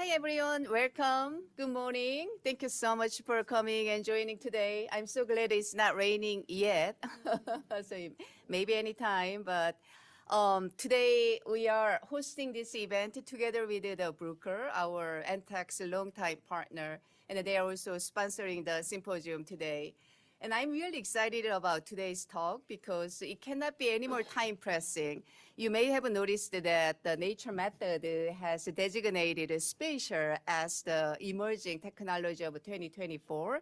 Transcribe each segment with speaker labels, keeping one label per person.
Speaker 1: Hi everyone, welcome. Good morning. Thank you so much for coming and joining today. I'm so glad it's not raining yet, so maybe anytime, but today we are hosting this event together with the Bruker, our MTAC's longtime partner, and they are also sponsoring the symposium today. And I'm really excited about today's talk because it cannot be any more time pressing. You may have noticed that the Nature method has designated spatial as the emerging technology of 2024.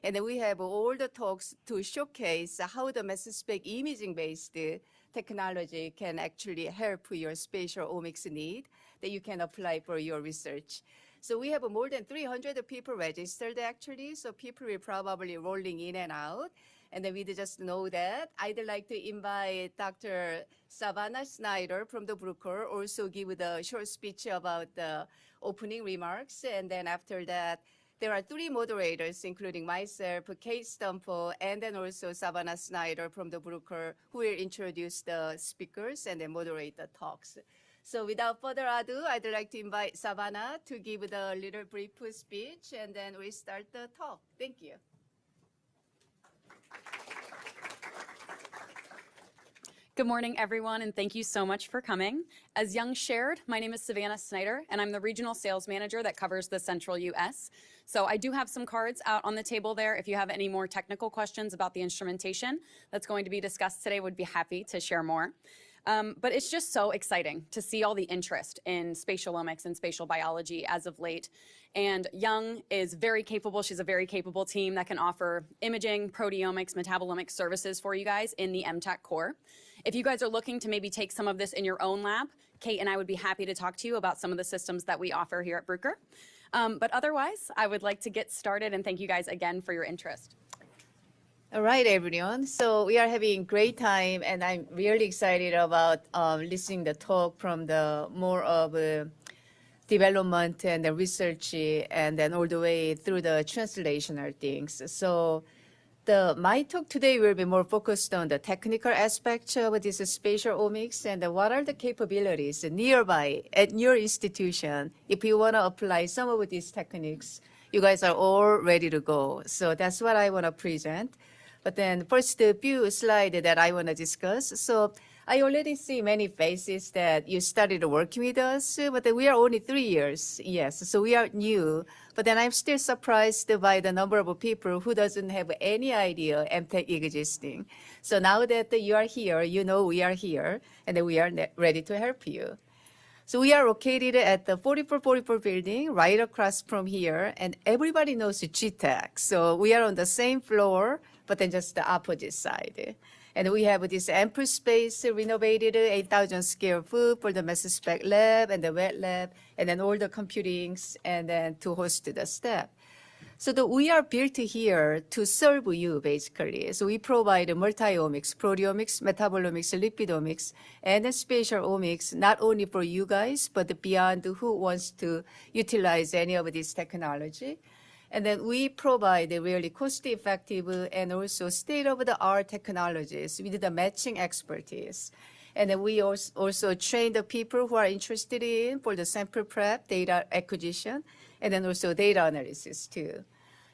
Speaker 1: And we have all the talks to showcase how the mass spec imaging-based technology can actually help your spatial omics need that you can apply for your research. So we have more than 300 people registered actually, so people will probably rolling in and out. And then we just know that. I'd like to invite Dr. Savannah Snyder from the Bruker also give the short speech about the opening remarks. And then after that, there are three moderators, including myself, Kate Stumpo, and then also Savannah Snyder from the Bruker, who will introduce the speakers and then moderate the talks. So without further ado, I'd like to invite Savannah to give the little brief speech, and then we start the talk. Thank you.
Speaker 2: Good morning, everyone, and thank you so much for coming. As Young shared, my name is Savannah Snyder, and I'm the Regional Sales Manager that covers the Central U.S. So I do have some cards out on the table there. If you have any more technical questions about the instrumentation that's going to be discussed today, would be happy to share more. But it's just so exciting to see all the interest in spatial omics and spatial biology as of late. And Young is very capable. She's a very capable team that can offer imaging, proteomics, metabolomics services for you guys in the MTAC core. If you guys are looking to maybe take some of this in your own lab, Kate and I would be happy to talk to you about some of the systems that we offer here at Bruker. But otherwise, I would like to get started and thank you guys again for your interest.
Speaker 1: All right, everyone. So we are having great time, and I'm really excited about listening the talk from the more of development and the research, and then all the way through the translational things. So my talk today will be more focused on the technical aspects of this spatial omics and what are the capabilities nearby at your institution. If you want to apply some of these techniques, you guys are all ready to go. So that's what I want to present. But then first, the few slides that I want to discuss. So I already see many faces that you started working with us, but we are only 3 years. Yes, so we are new. But then I'm still surprised by the number of people who doesn't have any idea MTAC existing. So now that you are here, you know we are here, and we are ready to help you. So we are located at the 4444 building right across from here, and everybody knows GTAC. So we are on the same floor, but then just the opposite side. And we have this ample space renovated, 8,000 square feet for the mass spec lab and the wet lab, and then all the computings, and then to host the staff. So we are built here to serve you, basically. So we provide multi-omics, proteomics, metabolomics, lipidomics, and spatial omics, not only for you guys, but beyond who wants to utilize any of this technology. And then we provide a really cost-effective and also state-of-the-art technologies with the matching expertise. And then we also train the people who are interested in for the sample prep, data acquisition, and then also data analysis too.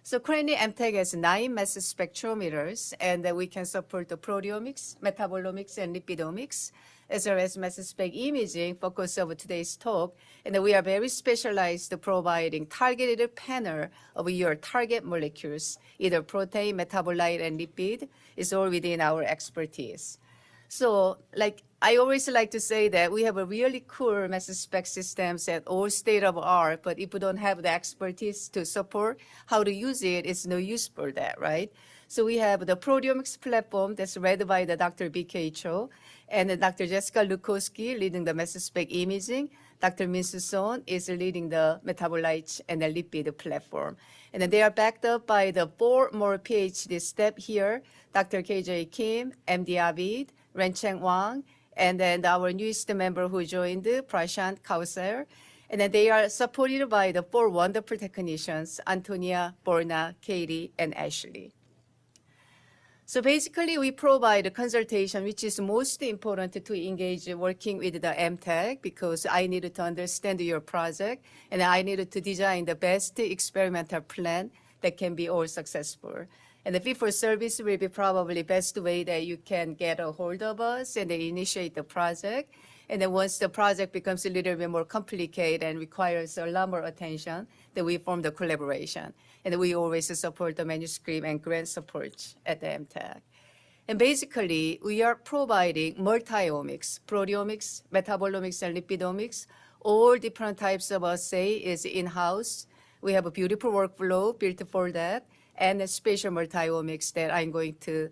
Speaker 1: So currently MTAC has 9 mass spectrometers, and we can support the proteomics, metabolomics, and lipidomics, as well as mass spec imaging, focus of today's talk. And we are very specialized providing targeted panel of your target molecules, either protein, metabolite, and lipid. It's all within our expertise. So I always like to say that we have a really cool mass spec systems at all state of art, but if you don't have the expertise to support how to use it, it's no use for that, right? So we have the proteomics platform that's led by the Dr. B.K. Cho and Dr. Jessica Lukowski leading the mass spec imaging. Dr. Min-Soo Son is leading the metabolites and the lipid platform. And then they are backed up by the 4 more PhD staff here, Dr. K.J. Kim, M.D. Avid, Rencheng Wang, and then our newest member who joined, Prashant Kausar. And then they are supported by the 4 wonderful technicians, Antonia, Borna, Katie, and Ashley. So basically, we provide a consultation, which is most important to engage working with the MTAC, because I needed to understand your project, and I needed to design the best experimental plan that can be all successful. And the fee for service will be probably best way that you can get a hold of us and then initiate the project. And then once the project becomes a little bit more complicated and requires a lot more attention, then we form the collaboration. And we always support the manuscript and grant support at the MTAC. And basically, we are providing multi-omics, proteomics, metabolomics, and lipidomics. All different types of assay is in-house. We have a beautiful workflow built for that, and a spatial multi-omics that I'm going to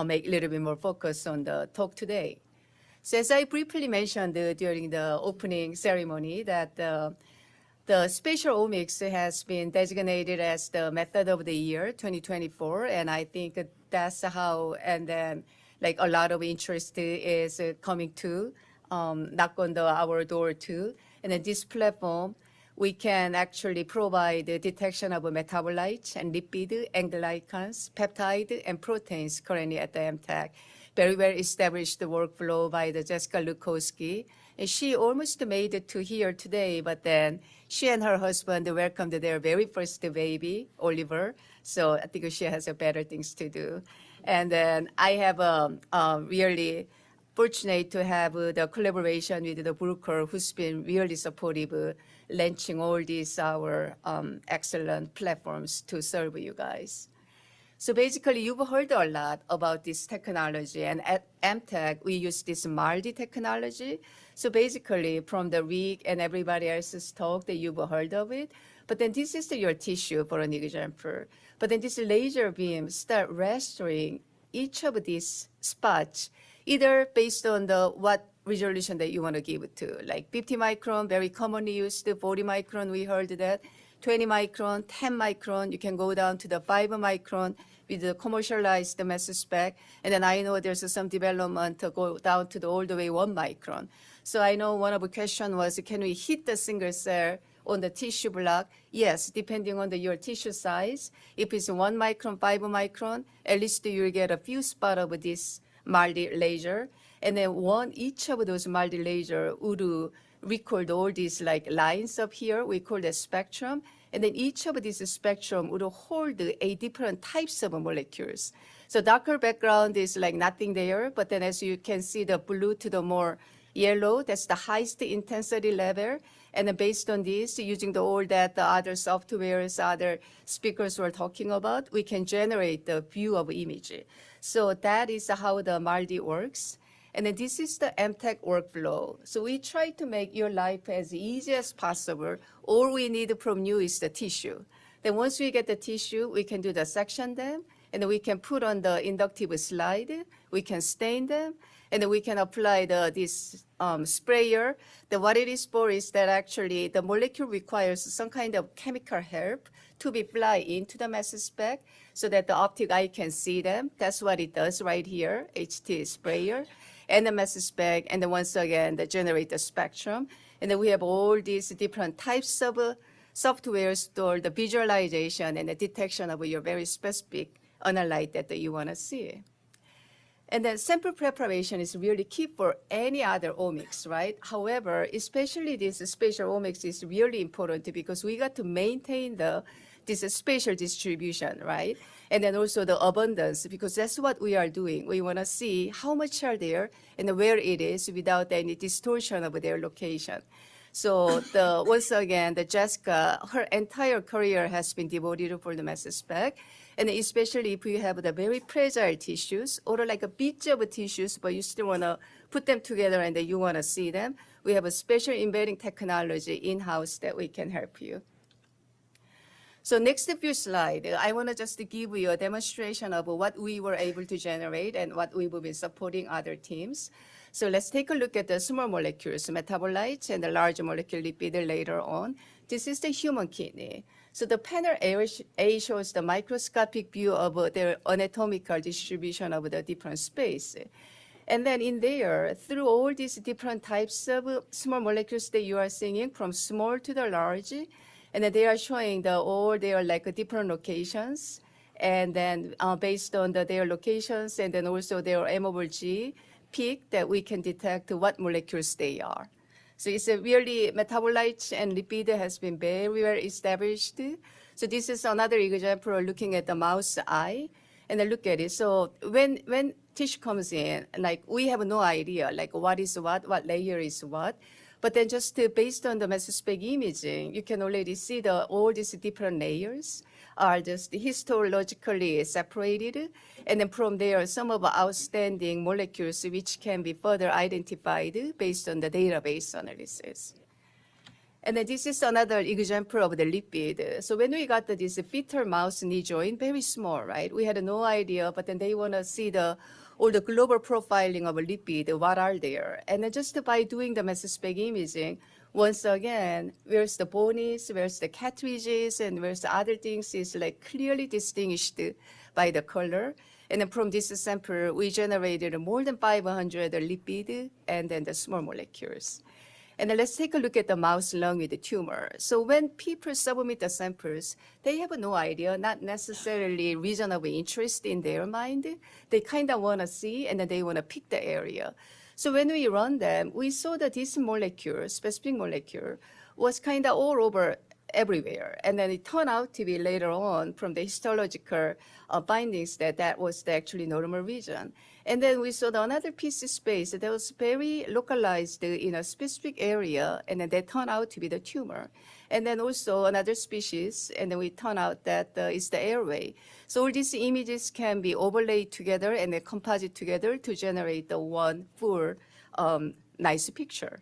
Speaker 1: make a little bit more focus on the talk today. So as I briefly mentioned during the opening ceremony, that the spatial omics has been designated as the method of the year 2024, and I think that's how, and then like a lot of interest is coming to knock on our door too. And then this platform, we can actually provide the detection of metabolites and lipid and glycans, peptide and proteins currently at the MTAC. Very well established workflow by the Jessica Lukowski. And she almost made it to here today, but then she and her husband welcomed their very first baby, Oliver. So I think she has better things to do. And then I have really fortunate to have the collaboration with the Bruker, who's been really supportive, launching all these our excellent platforms to serve you guys. So basically, you've heard a lot about this technology, and at MTAC, we use this MALDI technology. So basically, from the Rick and everybody else's talk that you've heard of it, but then this is your tissue, for an example. But then this laser beam start registering each of these spots, either based on the what resolution that you want to give it to, like 50 micron, very commonly used, 40 micron, we heard that, 20 micron, 10 micron, you can go down to the 5 micron with the commercialized mass spec. And then I know there's some development to go down to the all the way 1 micron. So I know one of the questions was, can we hit the single cell on the tissue block? Yes, depending on your tissue size. If it's 1 micron, 5 micron, at least you'll get a few spots of this MALDI laser. And then each of those MALDI laser would record all these like lines up here. We call the spectrum. And then each of these spectrum would hold a different types of molecules. So darker background is like nothing there, but then as you can see, the blue to the more yellow, that's the highest intensity level. And then based on this, using all that the other softwares, other speakers were talking about, we can generate the view of image. So that is how the MALDI works. And then this is the MTAC workflow. So we try to make your life as easy as possible. All we need from you is the tissue. Then once we get the tissue, we can do the section them, and then we can put on the inductive slide. We can stain them, and then we can apply this sprayer. Then what it is for is that actually the molecule requires some kind of chemical help to be applied into the mass spec so that the optic eye can see them. That's what it does right here, HT sprayer. And the mass spec, and then once again, the generate the spectrum. And then we have all these different types of softwares for the visualization and the detection of your very specific analyte that you want to see. And then sample preparation is really key for any other omics, right? However, especially this spatial omics is really important because we got to maintain this spatial distribution, right? And then also the abundance, because that's what we are doing. We want to see how much are there and where it is without any distortion of their location. So once again, the Jessica, her entire career has been devoted for the mass spec. And especially if you have the very fragile tissues or like a bits of tissues, but you still want to put them together and then you want to see them, we have a special embedding technology in-house that we can help you. So next few slides, I want to just give you a demonstration of what we were able to generate and what we will be supporting other teams. So let's take a look at the small molecules, metabolites, and the large molecule lipid later on. This is the human kidney. So the panel A shows the microscopic view of their anatomical distribution of the different space. And then in there, through all these different types of small molecules that you are seeing, from small to the large, and then they are showing all their like different locations. and then based on their locations and then also their MOG peak, that we can detect what molecules they are. So it's a really metabolites and lipid has been very well established. So this is another example of looking at the mouse eye, and then look at it. So when tissue comes in, like we have no idea, like what is what layer is what. But then just based on the mass spec imaging, you can already see all these different layers are just histologically separated. And then from there, some of the outstanding molecules which can be further identified based on the database analysis. And then this is another example of the lipid. So when we got this fetal mouse knee joint, very small, right? We had no idea, but then they want to see all the global profiling of a lipid, what are there? And then just by doing the mass spec imaging, once again, where's the bones, where's the cartridges, and where's the other things is like clearly distinguished by the color. And then from this sample, we generated more than 500 lipid and then the small molecules. And then let's take a look at the mouse lung with the tumor. So when people submit the samples, they have no idea, not necessarily reasonable interest in their mind. They kind of want to see, and then they want to pick the area. So when we run them, we saw that this molecule, specific molecule, was kind of all over everywhere. And then it turned out to be later on from the histological findings that was the actually normal region. And then we saw another piece of space that was very localized in a specific area, and then that turned out to be the tumor. And then also another species, and then we turned out that it's the airway. So all these images can be overlaid together and then composite together to generate the one full nice picture.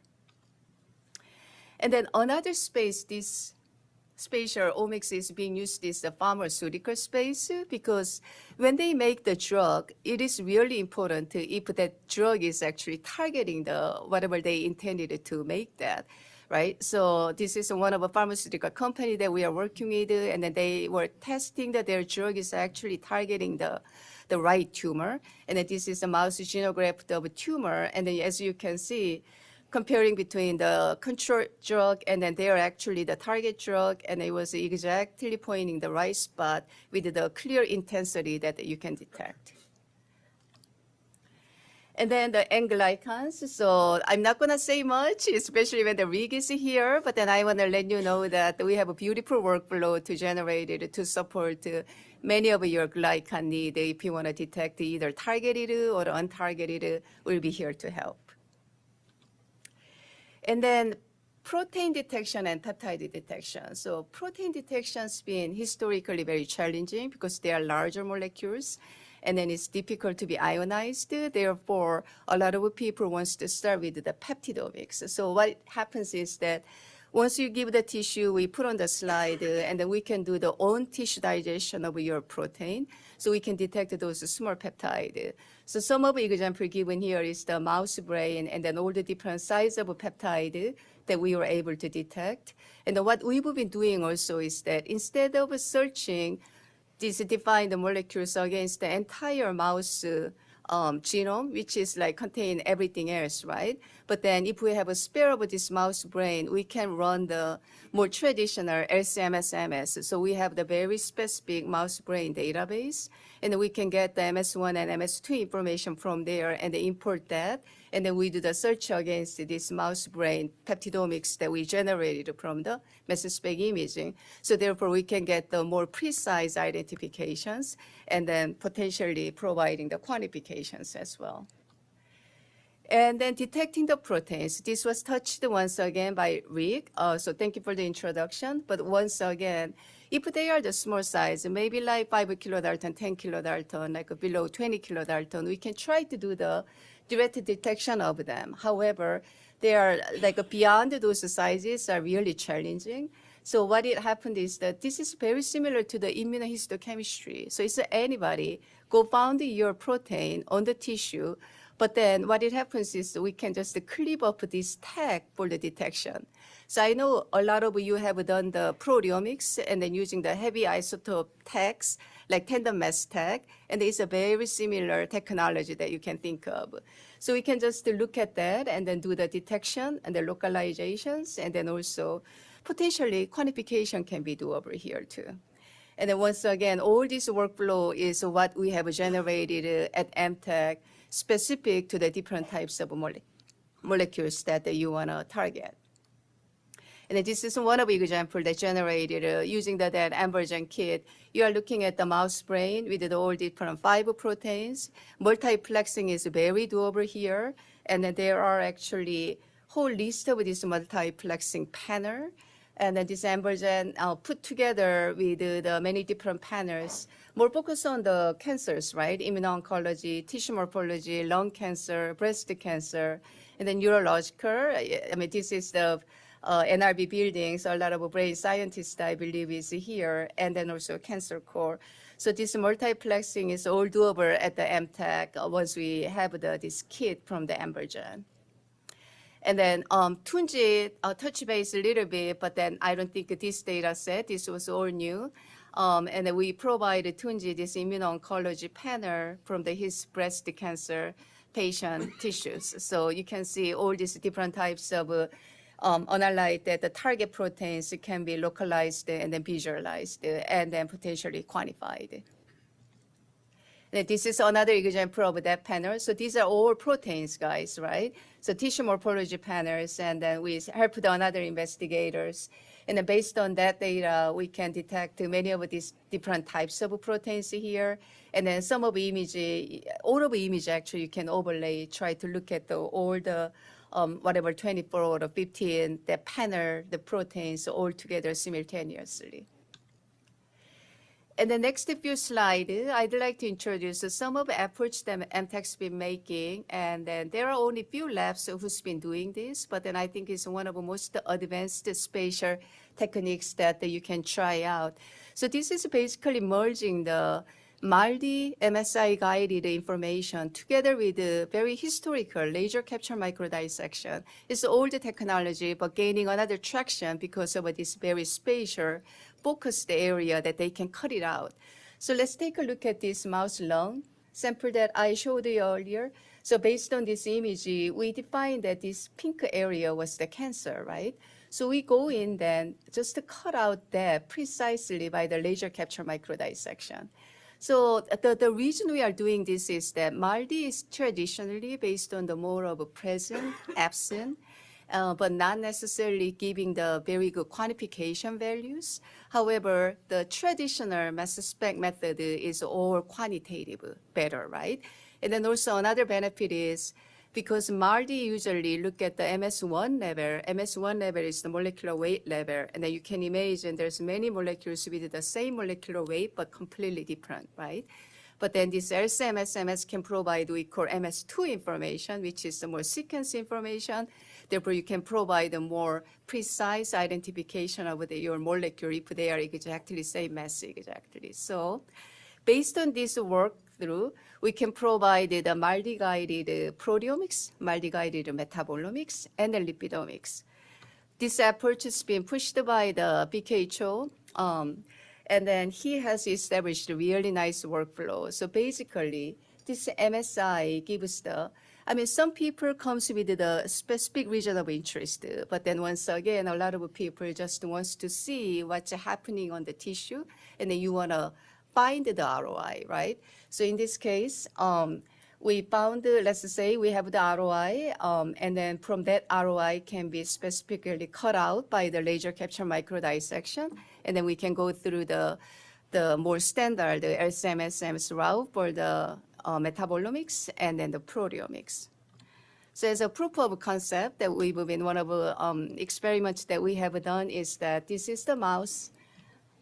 Speaker 1: And then another space, this spatial omics is being used in the pharmaceutical space because when they make the drug, it is really important if that drug is actually targeting whatever they intended to make that, right? So this is one of a pharmaceutical company that we are working with, and then they were testing that their drug is actually targeting the right tumor. And then this is a mouse xenograft of a tumor, and then as you can see, comparing between the control drug and then they are actually the target drug, and it was exactly pointing the right spot with the clear intensity that you can detect. And then the N glycans. So I'm not going to say much, especially when the rig is here, but then I want to let you know that we have a beautiful workflow to generate it to support many of your glycan needs. If you want to detect either targeted or untargeted, we'll be here to help. And then protein detection and peptide detection. So protein detection has been historically very challenging because they are larger molecules, and then it's difficult to be ionized. Therefore, a lot of people want to start with the peptidomics. So what happens is that once you give the tissue, we put on the slide, and then we can do the own tissue digestion of your protein, so we can detect those small peptides. So some of the example given here is the mouse brain, and then all the different size of peptide that we were able to detect. And what we've been doing also is that instead of searching these defined molecules against the entire mouse genome, which is like contain everything else, right? But then if we have a spare of this mouse brain, we can run the more traditional LC-MS-MS. So we have the very specific mouse brain database, and we can get the MS1 and MS2 information from there and import that. And then we do the search against this mouse brain peptidomics that we generated from the mass spec imaging. So therefore, we can get the more precise identifications and then potentially providing the quantifications as well. And then detecting the proteins. This was touched once again by Rick. So thank you for the introduction. But once again, if they are the small size, maybe like 5 kilodalton, 10 kilodalton, like below 20 kilodalton, we can try to do the direct detection of them. However, they are like beyond those sizes are really challenging. So what it happened is that this is very similar to the immunohistochemistry. So it's anybody go found your protein on the tissue, but then what it happens is we can just clip up this tag for the detection. So I know a lot of you have done the proteomics and then using the heavy isotope tags, like tandem mass tag, and it's a very similar technology that you can think of. So we can just look at that and then do the detection and the localizations, and then also potentially quantification can be done over here too. And then once again, all this workflow is what we have generated at MTAC specific to the different types of molecules that you want to target. And this is one of the examples that generated using that Ambergen kit. You are looking at the mouse brain with all different 5 proteins. Multiplexing is very doable here. And then there are actually whole list of this multiplexing panel. And then this Ambergen put together with the many different panels, more focused on the cancers, right? Immuno-oncology, tissue morphology, lung cancer, breast cancer, and then neurological. I mean, this is the NRB buildings, a lot of brain scientists, I believe, is here, and then also cancer core. So this multiplexing is all doable at the MTAC once we have this kit from the Ambergen. And then Tunji touch base a little bit, but then I don't think this data set, this was all new. And then we provided Tunji this immuno-oncology panel from his breast cancer patient tissues. So you can see all these different types of analyte that the target proteins can be localized and then visualized and then potentially quantified. And this is another example of that panel. So these are all proteins, guys, right? So tissue morphology panels, and then we helped another investigators. And then based on that data, we can detect many of these different types of proteins here. And then some of the image, all of the image actually you can overlay, try to look at all the whatever 24 or 15, the panel, the proteins all together simultaneously. And the next few slides, I'd like to introduce some of the efforts that MTAC's been making. And then there are only few labs who's been doing this, but then I think it's one of the most advanced spatial techniques that you can try out. So this is basically merging the MALDI MSI guided information together with the very historical laser capture microdissection. It's old technology, but gaining another traction because of this very spatial focused area that they can cut it out. So let's take a look at this mouse lung sample that I showed you earlier. So based on this image, we defined that this pink area was the cancer, right? So we go in then just to cut out that precisely by the laser capture microdissection. So the reason we are doing this is that MALDI is traditionally based on the more of a present, absent, but not necessarily giving the very good quantification values. However, the traditional mass spec method is all quantitative, better, right? And then also another benefit is because MALDI usually look at the MS1 level. MS1 level is the molecular weight level, and then you can imagine there's many molecules with the same molecular weight but completely different, right? But then this LC-MS can provide we call MS2 information, which is the more sequence information. Therefore, you can provide a more precise identification of your molecule if they are exactly same mass exactly. So based on this workthrough, we can provide the MALDI-guided proteomics, MALDI-guided metabolomics, and the lipidomics. This approach has been pushed by the BKHO, and then he has established a really nice workflow. So basically, this MSI gives some people comes with the specific region of interest, but then once again, a lot of people just wants to see what's happening on the tissue, and then you want to find the ROI, right? So in this case, we found, let's say we have the ROI, and then from that ROI can be specifically cut out by the laser capture microdissection, and then we can go through the more standard, the LC-MS route for the metabolomics and then the proteomics. So as a proof of concept that we've been, one of the experiments that we have done is that this is the mouse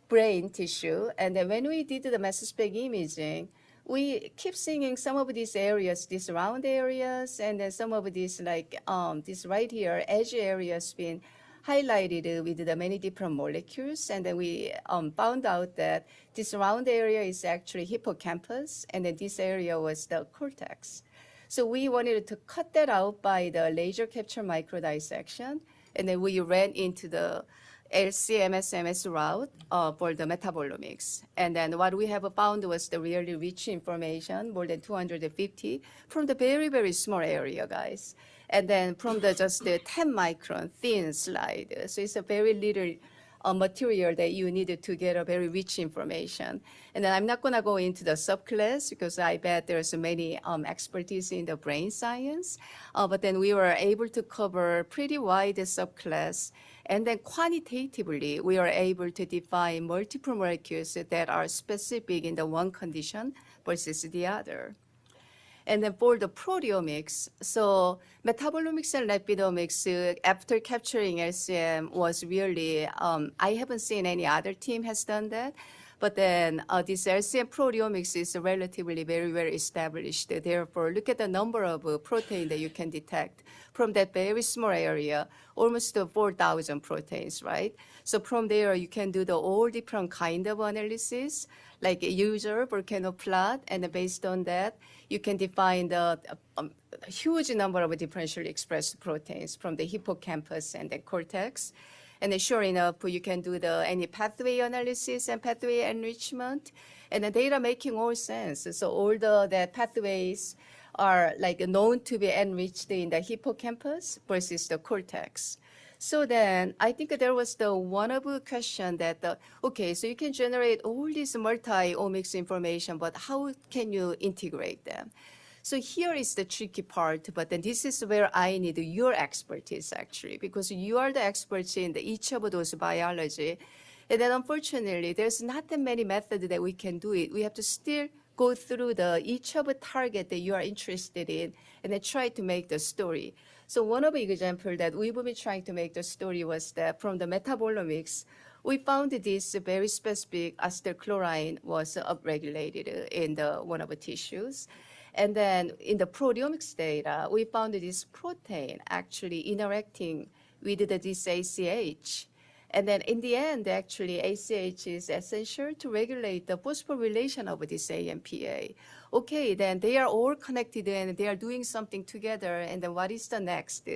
Speaker 1: brain tissue, and then when we did the mass spec imaging, we keep seeing some of these areas, these round areas, and then some of these this right here, edge areas being highlighted with the many different molecules. And then we found out that this round area is actually hippocampus, and then this area was the cortex. So we wanted to cut that out by the laser capture microdissection, and then we ran into the LC-MS route for the metabolomics. And then what we have found was the really rich information, more than 250, from the very, very small area, guys. And then from just the 10 micron thin slide. So it's a very little material that you needed to get a very rich information. And then I'm not going to go into the subclass because I bet there's many expertise in the brain science. But then we were able to cover pretty wide subclass. And then quantitatively, we are able to define multiple molecules that are specific in the one condition versus the other. And then for the proteomics, so metabolomics and lipidomics, after capturing LCM was really, I haven't seen any other team has done that. But then this LCM proteomics is relatively very, very established. Therefore, look at the number of protein that you can detect from that very small area, almost 4,000 proteins, right? So from there, you can do all different kind of analysis, like a user volcano plot, and based on that, you can define the huge number of differentially expressed proteins from the hippocampus and the cortex. And then sure enough, you can do any pathway analysis and pathway enrichment. And the data making all sense. So all the pathways are like known to be enriched in the hippocampus versus the cortex. So then I think there was the one of a question that, okay, so you can generate all this multi-omics information, but how can you integrate them? So here is the tricky part, but then this is where I need your expertise actually, because you are the experts in each of those biology. And then unfortunately, there's not that many methods that we can do it. We have to still go through each of the target that you are interested in and then try to make the story. So one of the examples that we've been trying to make the story was that from the metabolomics, we found this very specific acetylchlorine was upregulated in one of the tissues. And then in the proteomics data, we found this protein actually interacting with this ACH. And then in the end, actually, ACH is essential to regulate the phosphorylation of this AMPA. Okay, then they are all connected and they are doing something together. And then what is the next?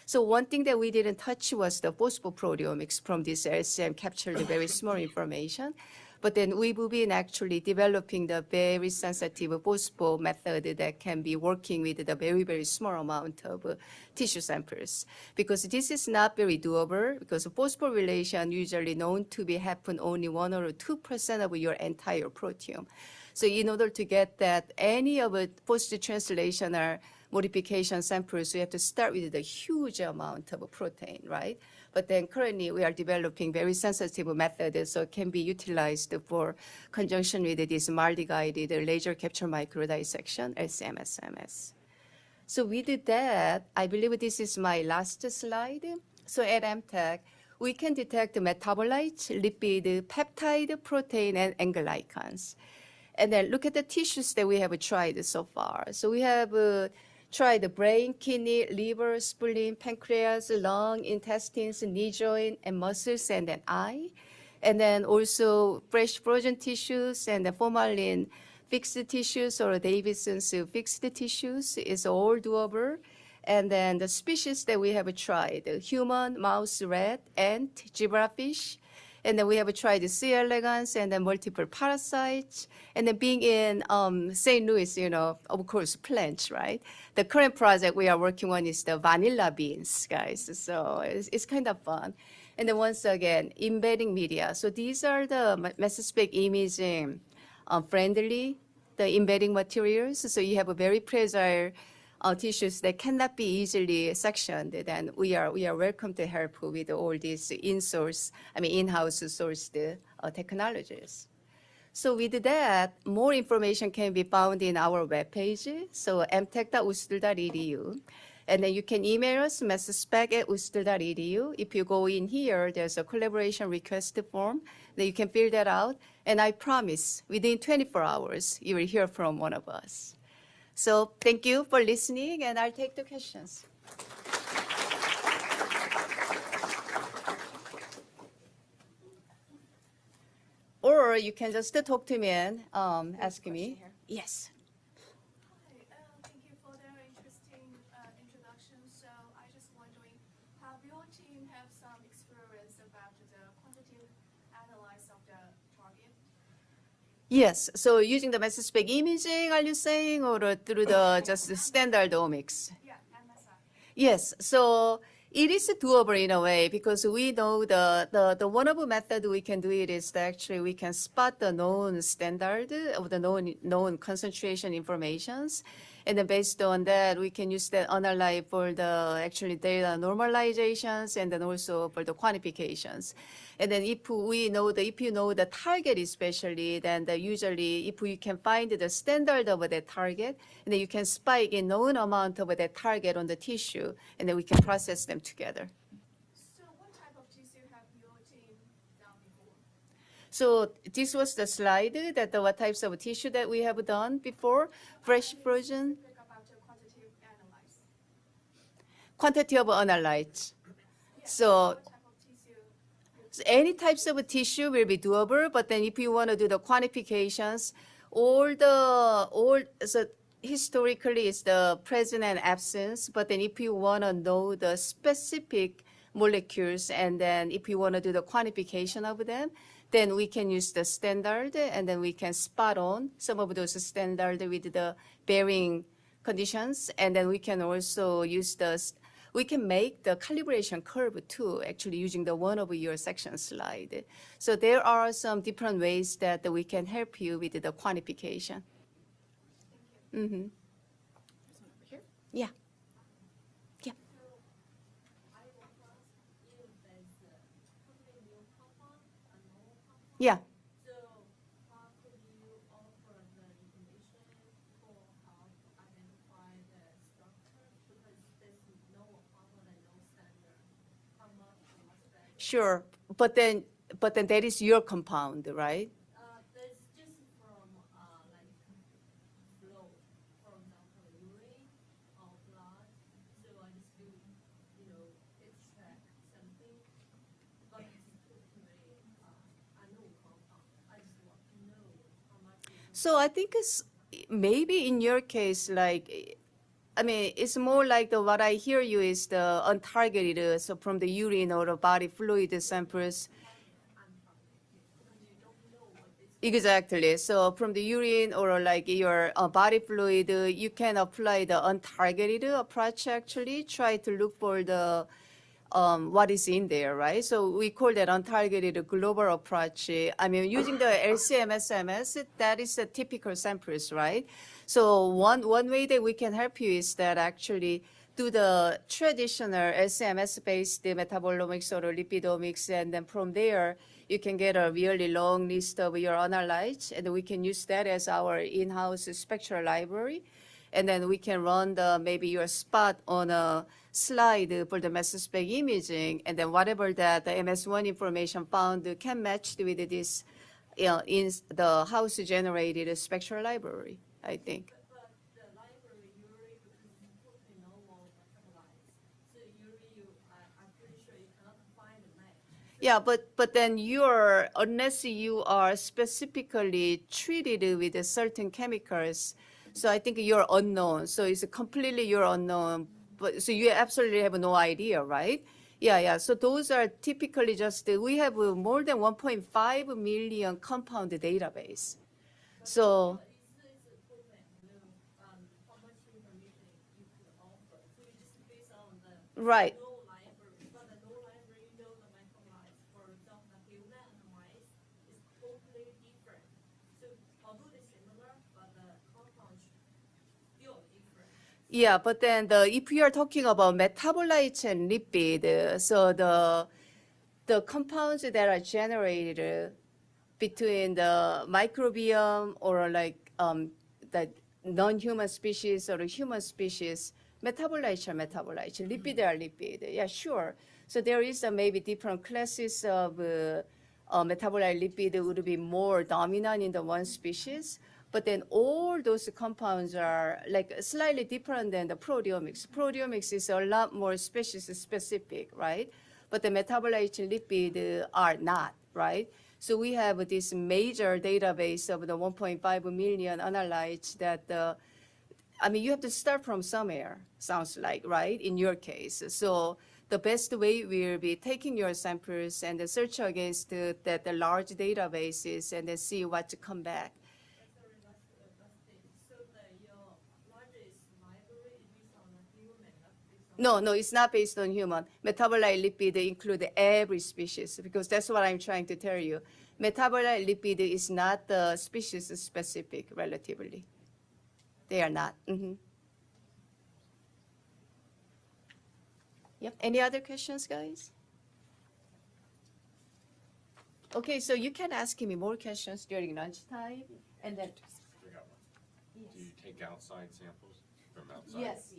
Speaker 1: So one thing that we didn't touch was the phosphoproteomics from this LCM captured very small information. But then we've been actually developing the very sensitive phospho method that can be working with the very, very small amount of tissue samples. Because this is not very doable, because phosphorylation usually known to be happen only 1 or 2% of your entire proteome. So in order to get that, any of the post-translational modification samples, we have to start with a huge amount of protein, right? But then currently we are developing very sensitive methods so it can be utilized for conjunction with this MALDI-guided laser capture microdissection, LCMSMS. So we did that. I believe this is my last slide. So at MTAC, we can detect metabolites, lipid, peptide, protein, and glycans. And then look at the tissues that we have tried so far. So we have tried the brain, kidney, liver, spleen, pancreas, lung, intestines, knee joint, and muscles, and then eye. And then also fresh frozen tissues and the formalin fixed tissues or Davidson's fixed tissues is all doable. And then the species that we have tried, human, mouse, rat, ant, zebrafish. And then we have tried C. elegans and then multiple parasites. And then being in St. Louis, of course, plants, right? The current project we are working on is the vanilla beans, guys. So it's kind of fun. And then once again, embedding media. So these are the mass spec imaging friendly, the embedding materials. So you have a very fragile tissues that cannot be easily sectioned, then we are welcome to help with all these in-house sourced technologies. So with that, more information can be found in our webpage, so mtec.worcester.edu. And then you can email us, masspec@worcester.edu. If you go in here, there's a collaboration request form. Then you can fill that out. And I promise, within 24 hours, you will hear from one of us. So thank you for listening, and I'll take the questions. Or you can just talk to me and ask me. Yes.
Speaker 3: Hi, thank you for the interesting introduction. So I just wondering, have your team have some experience about the quantitative analysis of the target?
Speaker 1: Yes. So using the mass spec imaging, are you saying, or through the just the standard omics?
Speaker 3: Yeah, MSI.
Speaker 1: Yes. So It is doable in a way because we know the one of the method we can do it is that actually we can spot the known standard of the known concentration informations. And then based on that, we can use that analyze for the actually data normalizations and then also for the quantifications. And then if you know the target especially, then usually if we can find the standard of that target, and then you can spike a known amount of that target on the tissue, and then we can process them together.
Speaker 3: So what type of tissue have your team done before?
Speaker 1: So this was the slide that what types of tissue that we have done before, fresh frozen,
Speaker 3: Specific about the quantitative analyze.
Speaker 1: quantity of analytes.
Speaker 3: Yes.
Speaker 1: So
Speaker 3: What type of tissue?
Speaker 1: So any types of tissue will be doable, but then if you want to do the quantifications, so historically it's the present and absence, but then if you want to know the specific molecules and then if you want to do the quantification of them, then we can use the standard and then we can spot on some of those standard with the varying conditions, and then we can also use we can make the calibration curve too, actually using the one of your section slide. So there are some different ways that we can help you with the quantification. Mm-hmm. Yeah. Yeah. Yeah.
Speaker 4: So, how could you offer the information for how to identify the structure? Because there's no formula and no standard. How much must that?
Speaker 1: Sure. But then that is your compound, right?
Speaker 4: There's just from like flow, for example, urine or blood. So I just do, extract something, but it's totally unknown compound. I just want to know how much.
Speaker 1: So I think it's maybe in your case, it's more like what I hear you is the untargeted, so from the urine or the body fluid samples. Exactly. So from the urine or like your body fluid, you can apply the untargeted approach actually, try to look for the what is in there, right? So we call that untargeted global approach. Using the LC-MS, that is the typical samples, right? So one way that we can help you is that actually do the traditional LC-MS-based metabolomics or lipidomics, and then from there, you can get a really long list of your analytes, and we can use that as our in-house spectral library. And then we can run maybe your spot on a slide for the mass spec imaging, and then whatever that the MS1 information found can match with this in the house-generated spectral library, I think.
Speaker 4: But the library usually because it's totally normal metabolites. So usually I'm pretty sure you cannot find a match.
Speaker 1: Yeah, but then unless you are specifically treated with certain chemicals, so I think you're unknown. So it's completely you're unknown. But so you absolutely have no idea, right? Yeah. So those are typically we have more than 1.5 million compound database. So
Speaker 4: It's totally unknown how much information you could offer. So it's just based on the
Speaker 1: right.
Speaker 4: no library. But the no library, the metabolites, for example, the human analyze is totally different. So although they're similar, but the compounds still different.
Speaker 1: Yeah, but then if you are talking about metabolites and lipid, so the compounds that are generated between the microbiome or like the non-human species or human species, metabolites are metabolites, lipid are lipid. Yeah, sure. So there is maybe different classes of metabolite lipid would be more dominant in the one species. But then all those compounds are like slightly different than the proteomics. Proteomics is a lot more species specific, right? But the metabolites and lipid are not, right? So we have this major database of the 1.5 million analytes that, you have to start from somewhere, sounds like, right, in your case. So the best way will be taking your samples and search against the large databases and then see what come back.
Speaker 4: Sorry, last thing. So your largest library is based on a human, not based on
Speaker 1: No, it's not based on human. Metabolite lipid include every species, because that's what I'm trying to tell you. Metabolite lipid is not species specific relatively. They are not. Yep. Any other questions, guys? Okay, so you can ask me more questions during lunchtime, and then.
Speaker 5: I got one. Do you take outside samples from outside?
Speaker 1: Yes.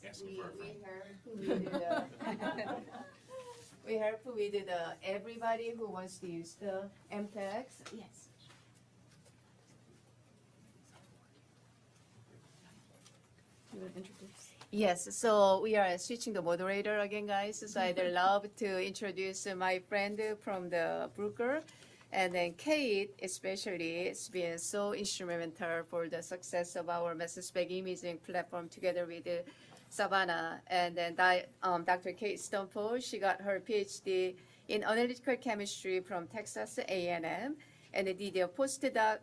Speaker 5: Asking
Speaker 1: We
Speaker 5: for a friend.
Speaker 1: help with everybody who wants to use the MTACs. Yes. You will introduce? Yes, so we are switching the moderator again, guys. So I'd love to introduce my friend from the Bruker. And then Kate, especially, has been so instrumental for the success of our mass spec imaging platform together with Savannah. And then Dr. Kate Stumpo, she got her PhD in analytical chemistry from Texas A&M and did a postdoc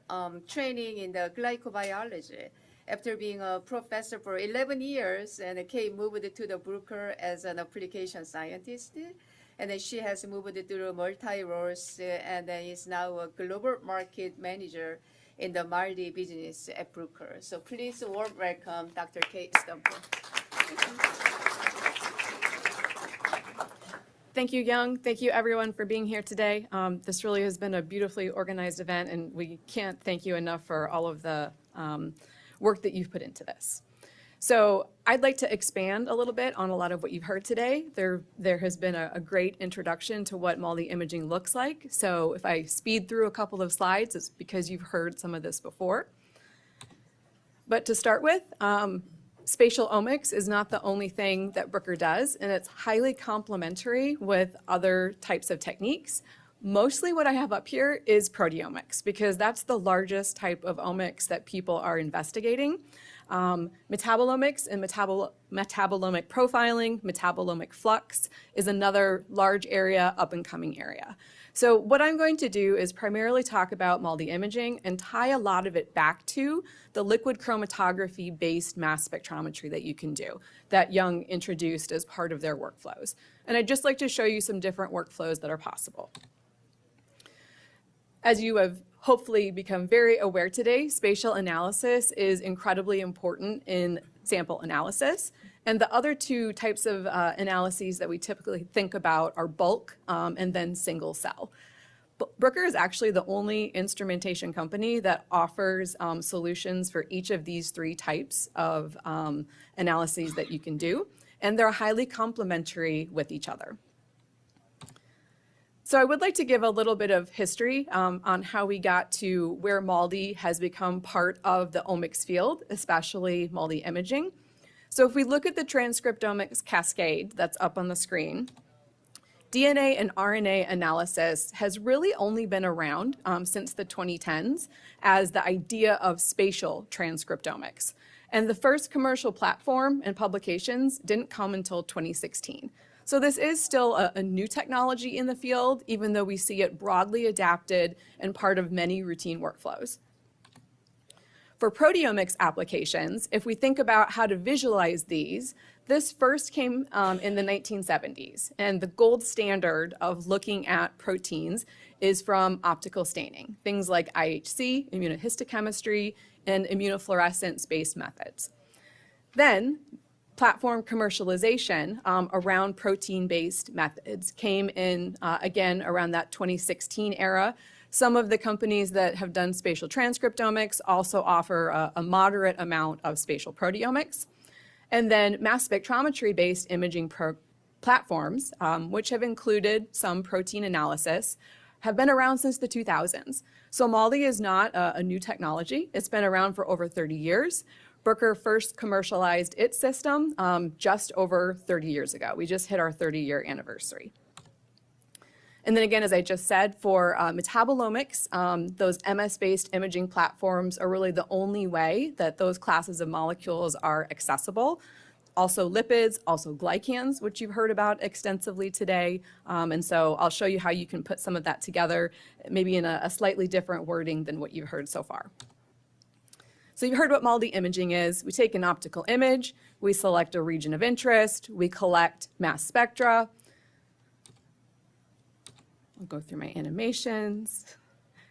Speaker 1: training in the glycobiology. After being a professor for 11 years, and Kate moved to the Bruker as an application scientist. And then she has moved through multi-roles and then is now a global market manager in the MALDI business at Bruker. So please warm welcome Dr. Kate Stumpo.
Speaker 6: Thank you, Young. Thank you, everyone, for being here today. This really has been a beautifully organized event, and we can't thank you enough for all of the work that you've put into this. So I'd like to expand a little bit on a lot of what you've heard today. There has been a great introduction to what multi-imaging looks like. So if I speed through a couple of slides, it's because you've heard some of this before. But to start with, spatial omics is not the only thing that Bruker does, and it's highly complementary with other types of techniques. Mostly what I have up here is proteomics, because that's the largest type of omics that people are investigating. Metabolomics and metabolomic profiling, metabolomic flux is another large area, up-and-coming area. So what I'm going to do is primarily talk about multi-imaging and tie a lot of it back to the liquid chromatography-based mass spectrometry that you can do, that Young introduced as part of their workflows. And I'd just like to show you some different workflows that are possible. As you have hopefully become very aware today, spatial analysis is incredibly important in sample analysis. And the other two types of analyses that we typically think about are bulk and then single cell. Bruker is actually the only instrumentation company that offers solutions for each of these three types of analyses that you can do. And they're highly complementary with each other. So I would like to give a little bit of history on how we got to where MALDI has become part of the omics field, especially multi-imaging. So if we look at the transcriptomics cascade that's up on the screen, DNA and RNA analysis has really only been around since the 2010s as the idea of spatial transcriptomics. And the first commercial platform and publications didn't come until 2016. So this is still a new technology in the field, even though we see it broadly adapted and part of many routine workflows. For proteomics applications, if we think about how to visualize these, this first came in the 1970s, and the gold standard of looking at proteins is from optical staining, things like IHC, immunohistochemistry, and immunofluorescence-based methods. Then, platform commercialization around protein-based methods came in, again, around that 2016 era. Some of the companies that have done spatial transcriptomics also offer a moderate amount of spatial proteomics. And then mass spectrometry-based imaging platforms, which have included some protein analysis, have been around since the 2000s. So MALDI is not a new technology. It's been around for over 30 years. Bruker first commercialized its system just over 30 years ago. We just hit our 30-year anniversary. And then again, as I just said, for metabolomics, those MS-based imaging platforms are really the only way that those classes of molecules are accessible. Also lipids, also glycans, which you've heard about extensively today. And so I'll show you how you can put some of that together, maybe in a slightly different wording than what you've heard so far. So you heard what multi-imaging is. We take an optical image, we select a region of interest, we collect mass spectra. I'll go through my animations.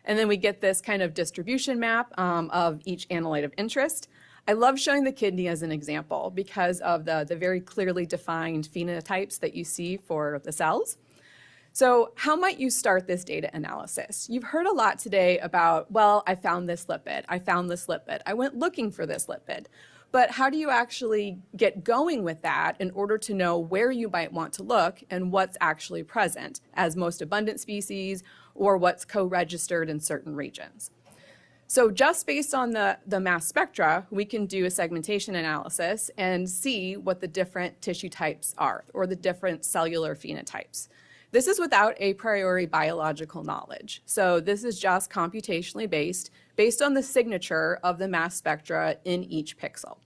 Speaker 6: And then we get this kind of distribution map of each analyte of interest. I love showing the kidney as an example because of the very clearly defined phenotypes that you see for the cells. So how might you start this data analysis? You've heard a lot today about, well, I found this lipid, I found this lipid, I went looking for this lipid. But how do you actually get going with that in order to know where you might want to look and what's actually present as most abundant species or what's co-registered in certain regions? So just based on the mass spectra, we can do a segmentation analysis and see what the different tissue types are or the different cellular phenotypes. This is without a priori biological knowledge. So this is just computationally based on the signature of the mass spectra in each pixel.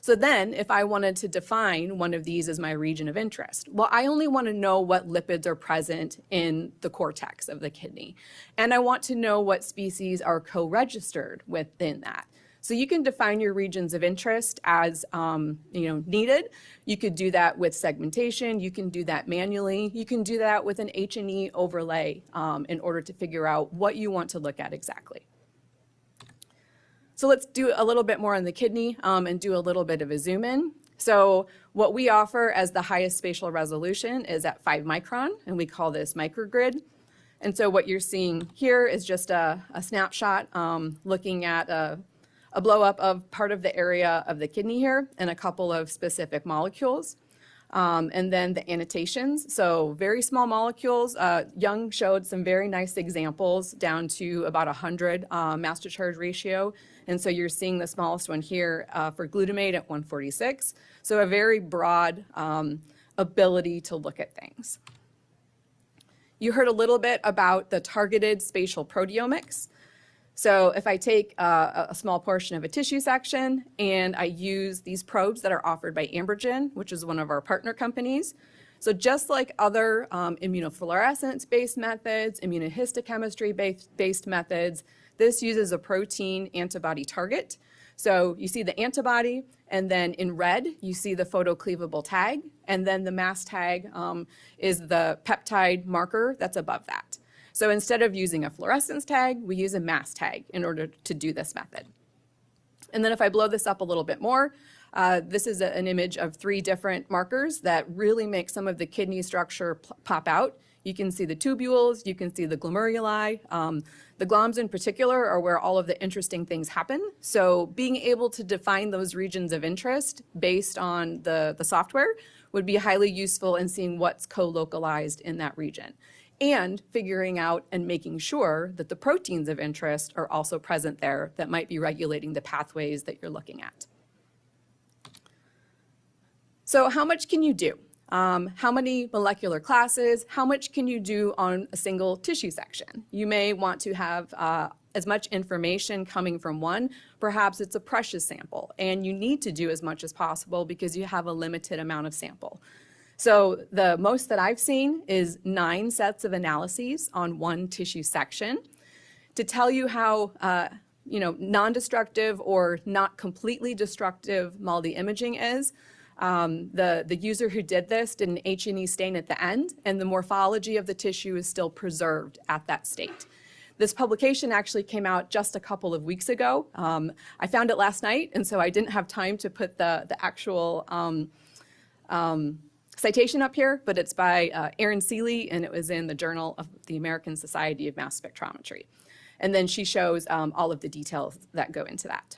Speaker 6: So then if I wanted to define one of these as my region of interest, well, I only want to know what lipids are present in the cortex of the kidney. And I want to know what species are co-registered within that. So you can define your regions of interest as needed. You could do that with segmentation. You can do that manually. You can do that with an H&E overlay in order to figure out what you want to look at exactly. So let's do a little bit more on the kidney and do a little bit of a zoom in. So what we offer as the highest spatial resolution is at 5 micron, and we call this microgrid. And so what you're seeing here is just a snapshot looking at a blow up of part of the area of the kidney here and a couple of specific molecules. And then the annotations, so very small molecules. Young showed some very nice examples down to about 100 mass to charge ratio. And so you're seeing the smallest one here for glutamate at 146. So a very broad ability to look at things. You heard a little bit about the targeted spatial proteomics. So if I take a small portion of a tissue section and I use these probes that are offered by Ambergen, which is one of our partner companies. So just like other immunofluorescence-based methods, immunohistochemistry-based methods, this uses a protein antibody target. So you see the antibody, and then in red, you see the photocleavable tag, and then the mass tag is the peptide marker that's above that. So instead of using a fluorescence tag, we use a mass tag in order to do this method. And then if I blow this up a little bit more, this is an image of 3 different markers that really make some of the kidney structure pop out. You can see the tubules, you can see the glomeruli. The gloms in particular are where all of the interesting things happen. So being able to define those regions of interest based on the software would be highly useful in seeing what's co-localized in that region, and figuring out and making sure that the proteins of interest are also present there that might be regulating the pathways that you're looking at. So how much can you do? How many molecular classes? How much can you do on a single tissue section? You may want to have as much information coming from one. Perhaps it's a precious sample, and you need to do as much as possible because you have a limited amount of sample. So the most that I've seen is 9 sets of analyses on one tissue section. To tell you how non-destructive or not completely destructive MALDI imaging is, the user who did this did an H&E stain at the end, and the morphology of the tissue is still preserved at that state. This publication actually came out just a couple of weeks ago. I found it last night, and so I didn't have time to put the actual citation up here, but it's by Erin Seeley, and it was in the Journal of the American Society of Mass Spectrometry. And then she shows all of the details that go into that.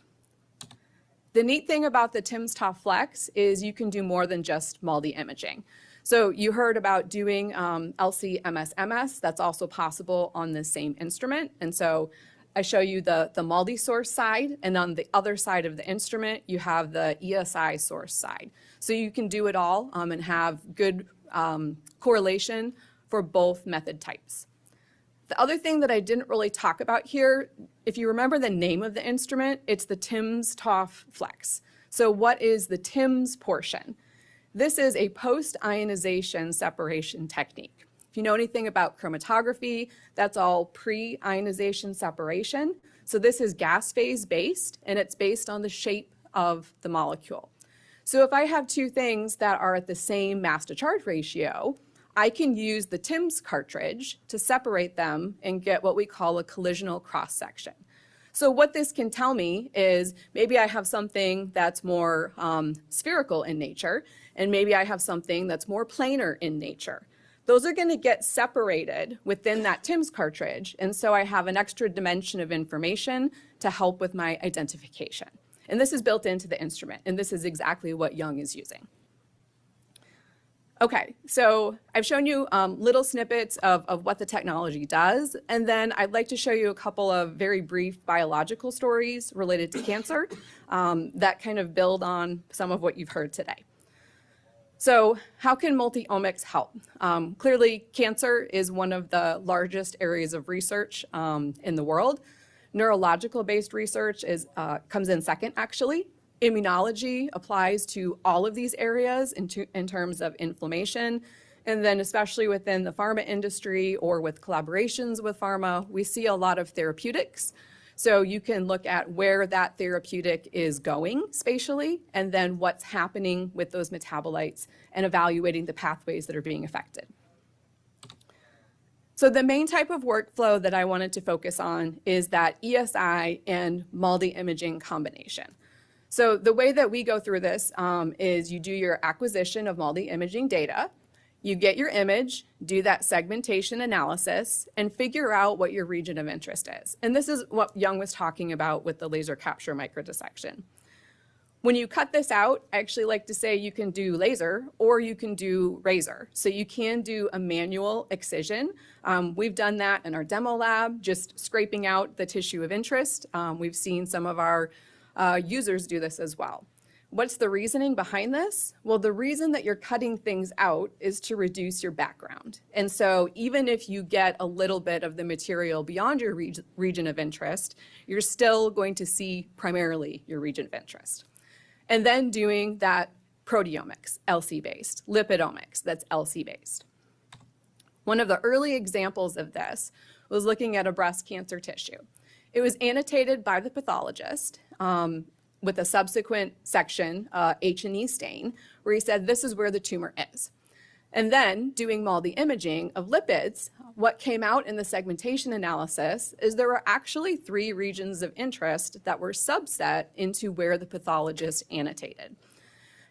Speaker 6: The neat thing about the timsTOF Flex is you can do more than just MALDI imaging. So you heard about doing LC-MS-MS. That's also possible on the same instrument. And so I show you the MALDI source side, and on the other side of the instrument, you have the ESI source side. So you can do it all and have good correlation for both method types. The other thing that I didn't really talk about here, if you remember the name of the instrument, it's the timsTOF Flex. So what is the TIMS portion? This is a post-ionization separation technique. If you know anything about chromatography, that's all pre-ionization separation. So this is gas phase based, and it's based on the shape of the molecule. So if I have two things that are at the same mass to charge ratio, I can use the TIMS cartridge to separate them and get what we call a collisional cross section. So what this can tell me is maybe I have something that's more spherical in nature, and maybe I have something that's more planar in nature. Those are going to get separated within that TIMS cartridge, and so I have an extra dimension of information to help with my identification. And this is built into the instrument, and this is exactly what Young is using. Okay, so I've shown you little snippets of what the technology does, and then I'd like to show you a couple of very brief biological stories related to cancer that kind of build on some of what you've heard today. So how can multi-omics help? Clearly, cancer is one of the largest areas of research in the world. Neurological-based research comes in second, actually. Immunology applies to all of these areas in terms of inflammation. And then especially within the pharma industry or with collaborations with pharma, we see a lot of therapeutics. So you can look at where that therapeutic is going spatially, and then what's happening with those metabolites and evaluating the pathways that are being affected. So the main type of workflow that I wanted to focus on is that ESI and MALDI imaging combination. So the way that we go through this is you do your acquisition of MALDI imaging data, you get your image, do that segmentation analysis, and figure out what your region of interest is. And this is what Young was talking about with the laser capture microdissection. When you cut this out, I actually like to say you can do laser or you can do razor. So you can do a manual excision. We've done that in our demo lab, just scraping out the tissue of interest. We've seen some of our users do this as well. What's the reasoning behind this? Well, the reason that you're cutting things out is to reduce your background. And so even if you get a little bit of the material beyond your region of interest, you're still going to see primarily your region of interest. And then doing that proteomics, LC-based, lipidomics, that's LC-based. One of the early examples of this was looking at a breast cancer tissue. It was annotated by the pathologist with a subsequent section, H&E stain, where he said this is where the tumor is. And then doing MALDI imaging of lipids, what came out in the segmentation analysis is there were actually 3 regions of interest that were subset into where the pathologist annotated.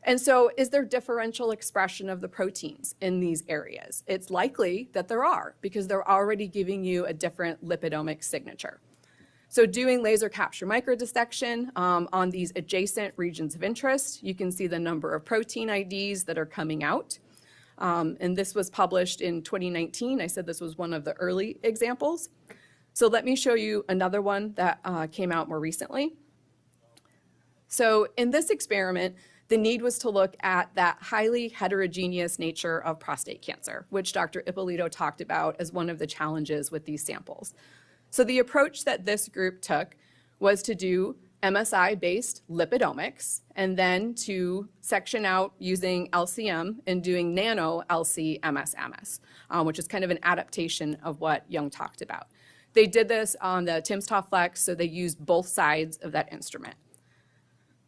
Speaker 6: And so is there differential expression of the proteins in these areas? It's likely that there are, because they're already giving you a different lipidomic signature. So doing laser capture microdissection on these adjacent regions of interest, you can see the number of protein IDs that are coming out. And this was published in 2019. I said this was one of the early examples. So let me show you another one that came out more recently. So in this experiment, the need was to look at that highly heterogeneous nature of prostate cancer, which Dr. Ippolito talked about as one of the challenges with these samples. So the approach that this group took was to do MSI-based lipidomics, and then to section out using LCM and doing nano LC-MS-MS, which is kind of an adaptation of what Young talked about. They did this on the timsTOF Flex, so they used both sides of that instrument.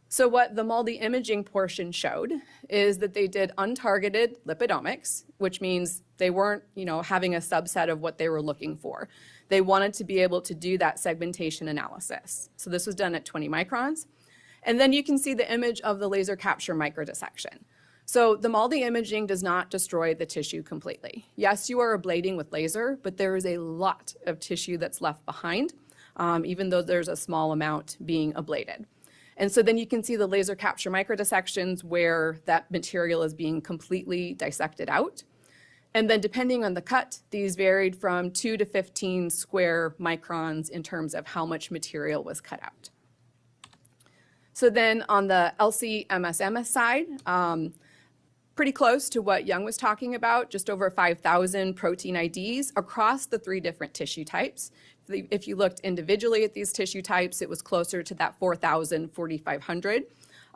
Speaker 6: So what the MALDI imaging portion showed is that they did untargeted lipidomics, which means they weren't, having a subset of what they were looking for. They wanted to be able to do that segmentation analysis. So this was done at 20 microns. And then you can see the image of the laser capture microdissection. So the MALDI imaging does not destroy the tissue completely. Yes, you are ablating with laser, but there is a lot of tissue that's left behind, even though there's a small amount being ablated. And so then you can see the laser capture microdissections where that material is being completely dissected out. And then depending on the cut, these varied from 2 to 15 square microns in terms of how much material was cut out. So then on the LC-MS-MS side, pretty close to what Young was talking about, just over 5,000 protein IDs across the 3 different tissue types. If you looked individually at these tissue types, it was closer to that 4,000, 4,500.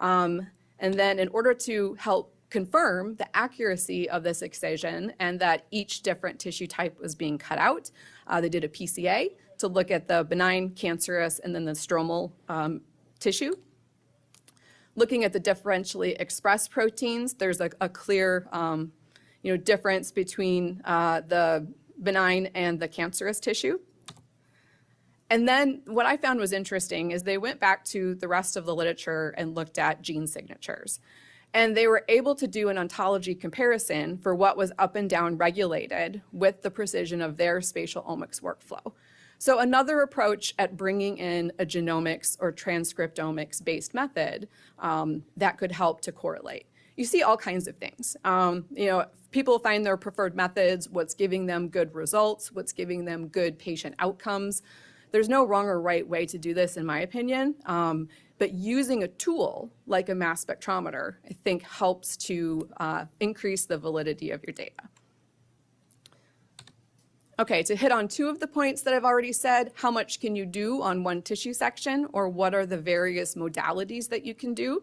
Speaker 6: And then in order to help confirm the accuracy of this excision and that each different tissue type was being cut out, they did a PCA. to look at the benign, cancerous, and then the stromal tissue. Looking at the differentially expressed proteins, there's a clear difference between the benign and the cancerous tissue. And then what I found was interesting is they went back to the rest of the literature and looked at gene signatures. And they were able to do an ontology comparison for what was up and down regulated with the precision of their spatial omics workflow. So another approach at bringing in a genomics or transcriptomics based method that could help to correlate. You see all kinds of things. People find their preferred methods, what's giving them good results, what's giving them good patient outcomes. There's no wrong or right way to do this, in my opinion, but using a tool like a mass spectrometer, I think, helps to increase the validity of your data. Okay, to hit on two of the points that I've already said, how much can you do on one tissue section, or what are the various modalities that you can do?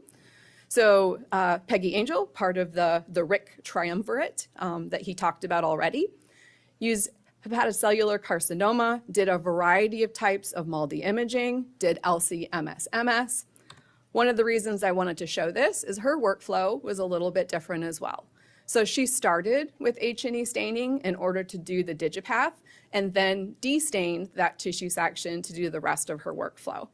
Speaker 6: So Peggy Angel, part of the RIC triumvirate that he talked about already, used hepatocellular carcinoma, did a variety of types of multi-imaging, did LC-MS-MS. One of the reasons I wanted to show this is her workflow was a little bit different as well. So she started with H&E staining in order to do the digipath, and then destained that tissue section to do the rest of her workflow.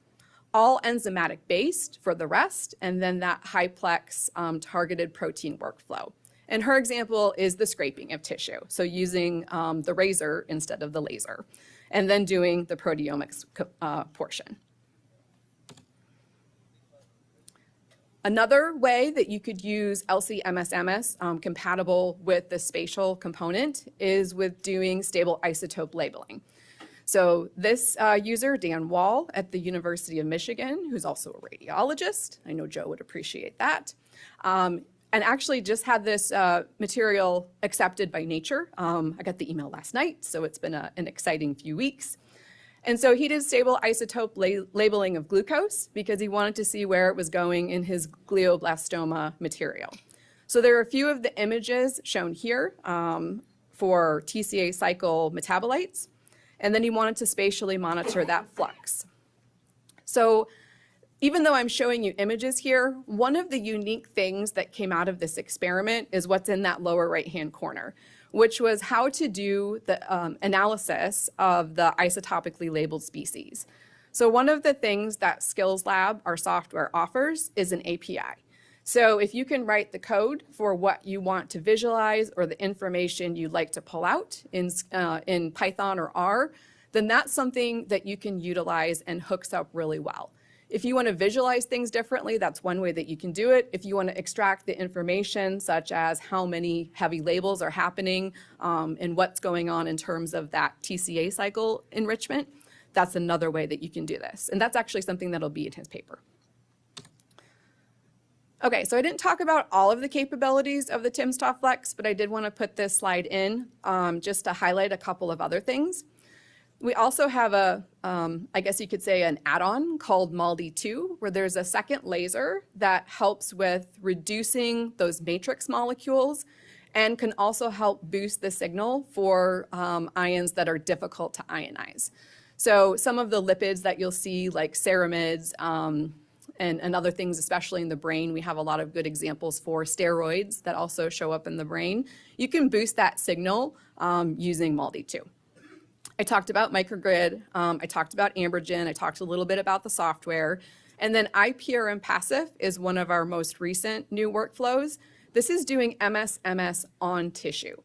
Speaker 6: All enzymatic based for the rest, and then that high-plex targeted protein workflow. And her example is the scraping of tissue, so using the razor instead of the laser, and then doing the proteomics portion. Another way that you could use LC-MS-MS compatible with the spatial component is with doing stable isotope labeling. So this user, Dan Wall at the University of Michigan, who's also a radiologist, I know Joe would appreciate that, and actually just had this material accepted by Nature. I got the email last night, so it's been an exciting few weeks. And so he did stable isotope labeling of glucose because he wanted to see where it was going in his glioblastoma material. So there are a few of the images shown here for TCA cycle metabolites, and then he wanted to spatially monitor that flux. So even though I'm showing you images here, one of the unique things that came out of this experiment is what's in that lower right-hand corner, which was how to do the analysis of the isotopically labeled species. So one of the things that Skills Lab, our software, offers is an API. So if you can write the code for what you want to visualize or the information you'd like to pull out in Python or R, then that's something that you can utilize and hooks up really well. If you want to visualize things differently, that's one way that you can do it. If you want to extract the information, such as how many heavy labels are happening and what's going on in terms of that TCA cycle enrichment, that's another way that you can do this. And that's actually something that'll be in his paper. Okay, so I didn't talk about all of the capabilities of the timsTOF Flex, but I did want to put this slide in just to highlight a couple of other things. We also have I guess you could say, an add-on called MALDI-2, where there's a second laser that helps with reducing those matrix molecules and can also help boost the signal for ions that are difficult to ionize. So some of the lipids that you'll see, like ceramides and other things, especially in the brain, we have a lot of good examples for steroids that also show up in the brain. You can boost that signal using MALDI-2. I talked about microgrid, I talked about Ambergen, I talked a little bit about the software, and then IPRM Passive is one of our most recent new workflows. This is doing MS-MS on tissue.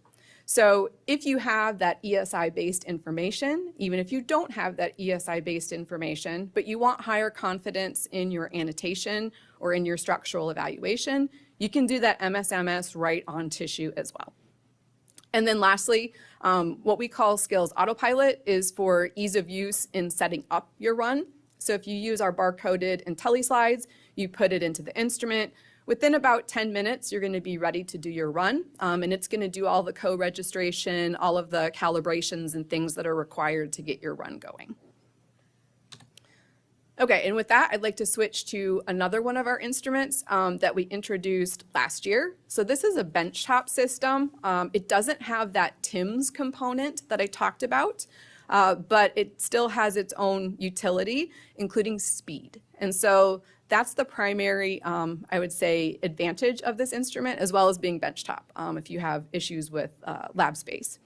Speaker 6: So if you have that ESI-based information, even if you don't have that ESI-based information, but you want higher confidence in your annotation or in your structural evaluation, you can do that MS-MS right on tissue as well. And then lastly, what we call Skills Autopilot is for ease of use in setting up your run. So if you use our barcoded IntelliSlides, you put it into the instrument. Within about 10 minutes, you're going to be ready to do your run, and it's going to do all the co-registration, all of the calibrations and things that are required to get your run going. Okay, and with that, I'd like to switch to another one of our instruments that we introduced last year. So this is a benchtop system. It doesn't have that TIMS component that I talked about, but it still has its own utility, including speed. And so that's the primary, I would say, advantage of this instrument, as well as being benchtop if you have issues with lab space.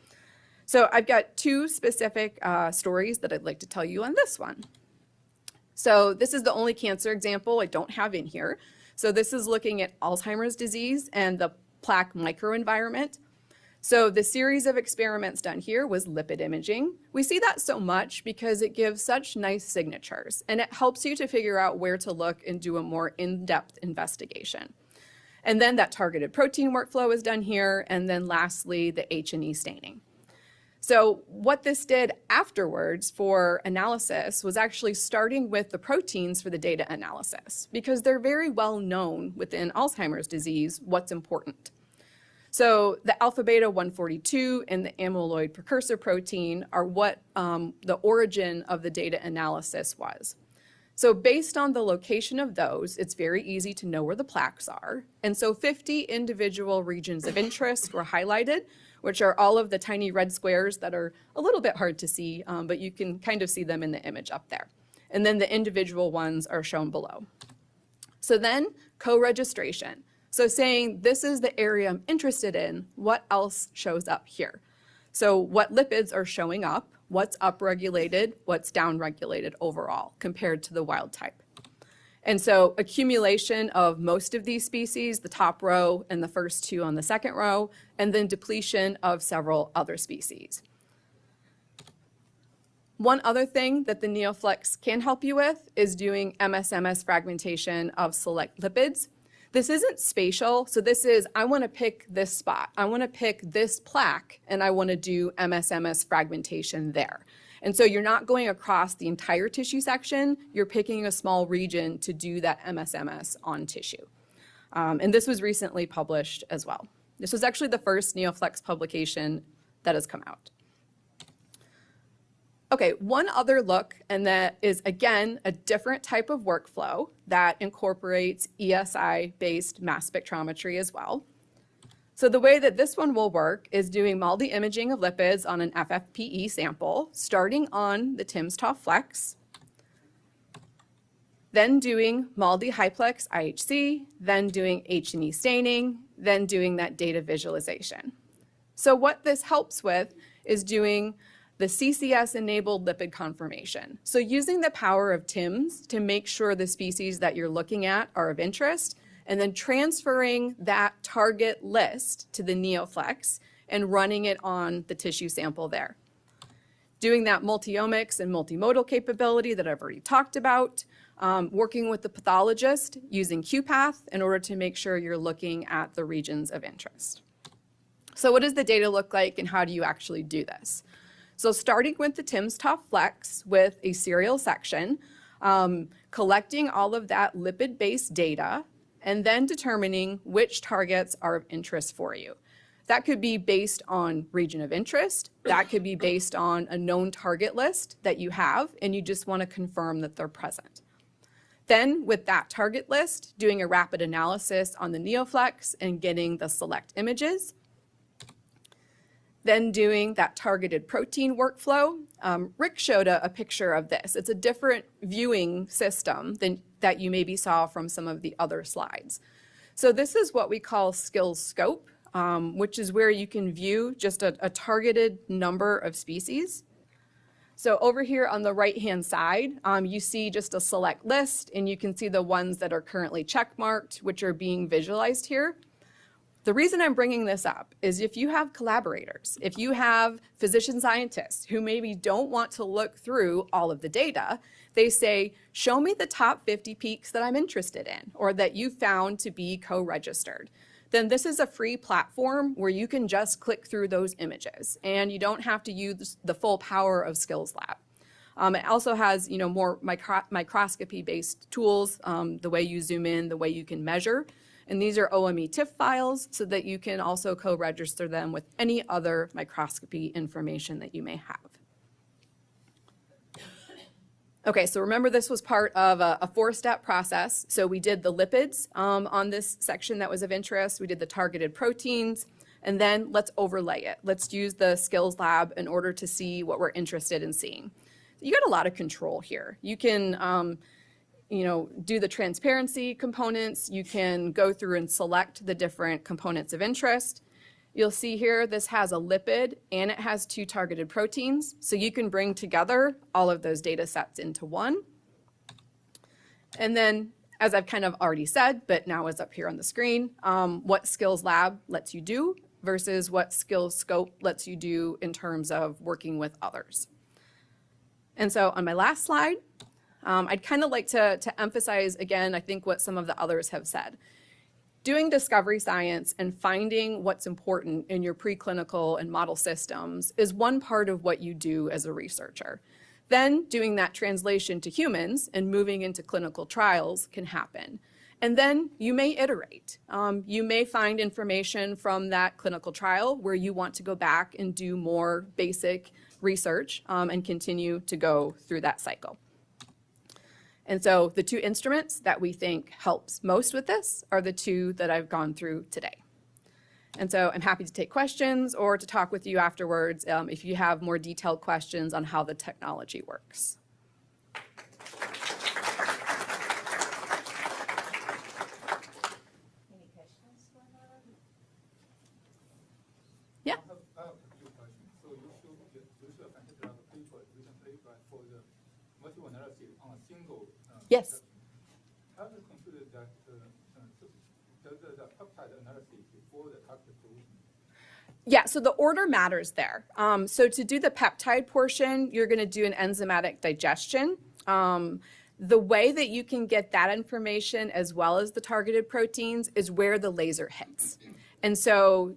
Speaker 6: So I've got two specific stories that I'd like to tell you on this one. So this is the only cancer example I don't have in here. So this is looking at Alzheimer's disease and the plaque microenvironment. So the series of experiments done here was lipid imaging. We see that so much because it gives such nice signatures, and it helps you to figure out where to look and do a more in-depth investigation. And then that targeted protein workflow is done here, and then lastly, the H&E staining. So what this did afterwards for analysis was actually starting with the proteins for the data analysis, because they're very well known within Alzheimer's disease what's important. So the alpha beta 142 and the amyloid precursor protein are what the origin of the data analysis was. So based on the location of those, it's very easy to know where the plaques are. And so 50 individual regions of interest were highlighted, which are all of the tiny red squares that are a little bit hard to see, but you can kind of see them in the image up there. And then the individual ones are shown below. So then co-registration. So saying this is the area I'm interested in, what else shows up here? So what lipids are showing up, what's upregulated, what's downregulated overall compared to the wild type. And so accumulation of most of these species, the top row and the first two on the second row, and then depletion of several other species. One other thing that the NeoFlex can help you with is doing MSMS fragmentation of select lipids. This isn't spatial, so this is, I want to pick this spot. I want to pick this plaque, and I want to do MSMS fragmentation there. And so you're not going across the entire tissue section, you're picking a small region to do that MSMS on tissue. And this was recently published as well. This was actually the first NeoFlex publication that has come out. Okay, one other look, and that is, again, a different type of workflow that incorporates ESI-based mass spectrometry as well. So the way that this one will work is doing MALDI imaging of lipids on an FFPE sample, starting on the timsTOF flex, then doing MALDI high-plex IHC, then doing H&E staining, then doing that data visualization. So what this helps with is doing the CCS-enabled lipid conformation. So using the power of TIMS to make sure the species that you're looking at are of interest, and then transferring that target list to the NeoFlex and running it on the tissue sample there. Doing that multi-omics and multimodal capability that I've already talked about, working with the pathologist using QPath in order to make sure you're looking at the regions of interest. So what does the data look like, and how do you actually do this? So starting with the timsTOF flex with a serial section, collecting all of that lipid-based data, and then determining which targets are of interest for you. That could be based on region of interest. That could be based on a known target list that you have, and you just want to confirm that they're present. Then with that target list, doing a rapid analysis on the NeoFlex and getting the select images. Then doing that targeted protein workflow. Rick showed a picture of this. It's a different viewing system than that you maybe saw from some of the other slides. So this is what we call skills scope, which is where you can view just a targeted number of species. So over here on the right-hand side, you see just a select list, and you can see the ones that are currently checkmarked, which are being visualized here. The reason I'm bringing this up is if you have collaborators, if you have physician scientists who maybe don't want to look through all of the data, they say, show me the top 50 peaks that I'm interested in or that you found to be co-registered. Then this is a free platform where you can just click through those images and you don't have to use the full power of Skills Lab. It also has, more microscopy-based tools, the way you zoom in, the way you can measure. And these are OME TIFF files so that you can also co-register them with any other microscopy information that you may have. Okay, so remember this was part of a four-step process. So we did the lipids on this section that was of interest. We did the targeted proteins. and then let's overlay it. Let's use the skills lab in order to see what we're interested in seeing. You got a lot of control here. You can do the transparency components. You can go through and select the different components of interest. You'll see here this has a lipid and it has 2 targeted proteins. So you can bring together all of those data sets into one. And then, as I've kind of already said, but now is up here on the screen, what Skills Lab lets you do versus what Skills Scope lets you do in terms of working with others. And so on my last slide, I'd kind of like to emphasize again, I think what some of the others have said. Doing discovery science and finding what's important in your preclinical and model systems is one part of what you do as a researcher. Then doing that translation to humans and moving into clinical trials can happen. And then you may iterate. You may find information from that clinical trial where you want to go back and do more basic research and continue to go through that cycle. And so the 2 instruments that we think helps most with this are the 2 that I've gone through today. And so I'm happy to take questions or to talk with you afterwards if you have more detailed questions on how the technology works.
Speaker 1: Any questions for her?
Speaker 6: Yeah.
Speaker 7: I have a few questions. So you showed a fantastic recent paper for the multiple analysis on a single.
Speaker 6: Yes.
Speaker 7: How do you consider that the peptide analysis before the target protein?
Speaker 6: Yeah, so the order matters there. So to do the peptide portion, you're going to do an enzymatic digestion. The way that you can get that information as well as the targeted proteins is where the laser hits. And so,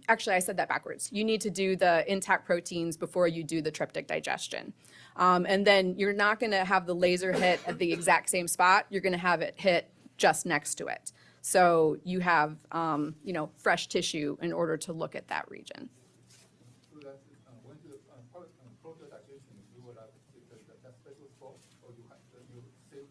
Speaker 6: actually I said that backwards. You need to do the intact proteins before you do the tryptic digestion. And then you're not going to have the laser hit at the exact same spot. You're going to have it hit just next to it. So you have, fresh tissue in order to look at that region.
Speaker 7: So that when the protein digestion, you will have that special spot, or you save?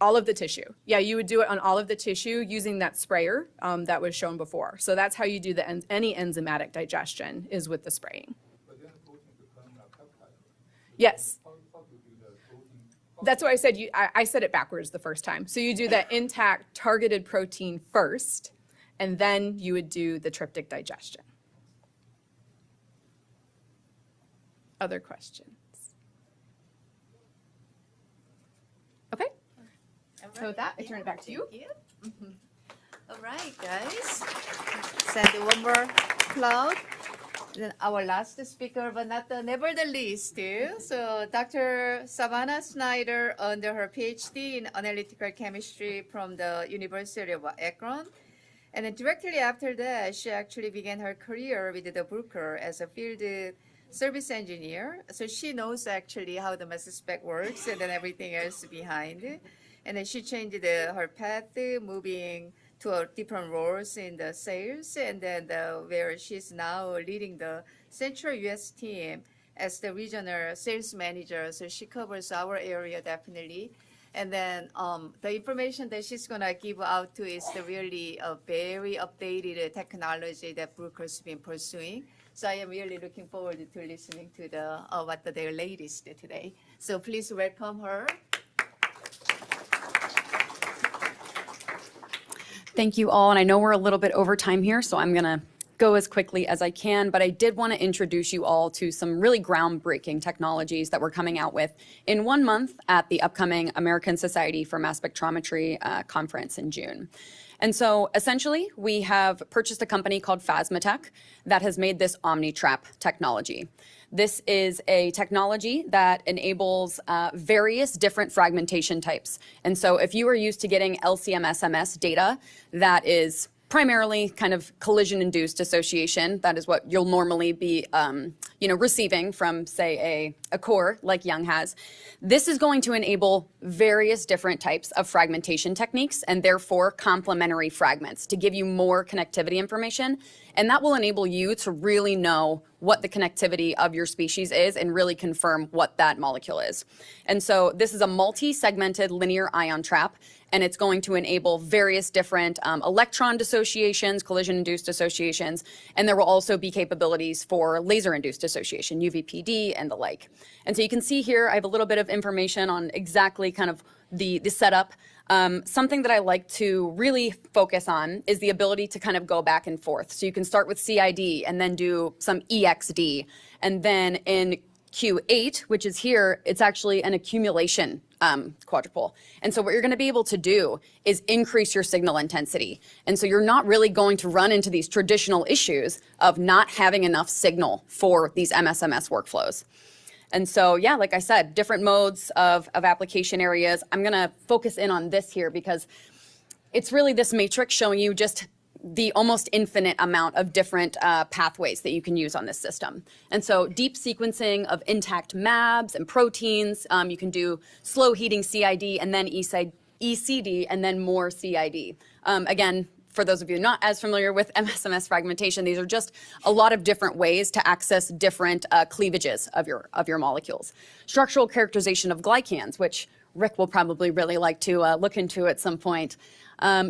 Speaker 6: All of the tissue. Yeah, you would do it on all of the tissue using that sprayer that was shown before. So that's how you do any enzymatic digestion is with the spraying.
Speaker 7: But then the protein becomes a peptide.
Speaker 6: Yes.
Speaker 7: How do you do the protein?
Speaker 6: That's what I said. I said it backwards the first time. So you do that intact targeted protein first, and then you would do the tryptic digestion. Other questions? Okay. So with that, I turn it back to you.
Speaker 1: Thank you. All right, guys. Send one more cloud. Then our last speaker, but not never the least, too. So Dr. Savannah Snyder earned her PhD in analytical chemistry from the University of Akron. And then directly after that, she actually began her career with the Bruker as a field service engineer. So she knows actually how the mass spec works and then everything else behind it. And then she changed her path, moving to different roles in the sales, and then where she's now leading the Central U.S. team as the regional sales manager. So she covers our area definitely. And then the information that she's gonna give out to is the really very updated technology that Bruker's been pursuing. So I am really looking forward to listening to what their latest today. So please welcome her.
Speaker 2: Thank you all, and I know we're a little bit over time here, so I'm gonna go as quickly as I can, but I did want to introduce you all to some really groundbreaking technologies that we're coming out with in 1 month at the upcoming American Society for Mass Spectrometry conference in June. And so essentially, we have purchased a company called Phasmatech that has made this OmniTrap technology. This is a technology that enables various different fragmentation types. And so if you are used to getting LCMS-MS data that is primarily kind of collision-induced association, that is what you'll normally be receiving from, say, a core like Young has, this is going to enable various different types of fragmentation techniques and therefore complementary fragments to give you more connectivity information. And that will enable you to really know what the connectivity of your species is and really confirm what that molecule is. And so this is a multi-segmented linear ion trap, and it's going to enable various different electron dissociations, collision-induced dissociations, and there will also be capabilities for laser-induced dissociation, UVPD, and the like. And so you can see here, I have a little bit of information on exactly kind of the setup. Something that I like to really focus on is the ability to kind of go back and forth. So you can start with CID and then do some EXD. And then in Q8, which is here, it's actually an accumulation quadrupole. And so what you're going to be able to do is increase your signal intensity. And so you're not really going to run into these traditional issues of not having enough signal for these MSMS workflows. And so, yeah, like I said, different modes of application areas. I'm going to focus in on this here because it's really this matrix showing you just the almost infinite amount of different pathways that you can use on this system. And so deep sequencing of intact MABs and proteins. You can do slow heating CID and then ECD and then more CID. Again, for those of you not as familiar with MSMS fragmentation, these are just a lot of different ways to access different cleavages of your molecules. Structural characterization of glycans, which Rick will probably really like to look into at some point.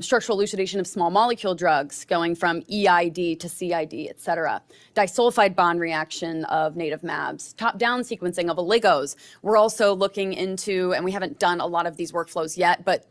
Speaker 2: Structural elucidation of small molecule drugs, going from EID to CID, et cetera. Disulfide bond reaction of native MABs. Top-down sequencing of oligos. We're also looking into, and we haven't done a lot of these workflows yet, but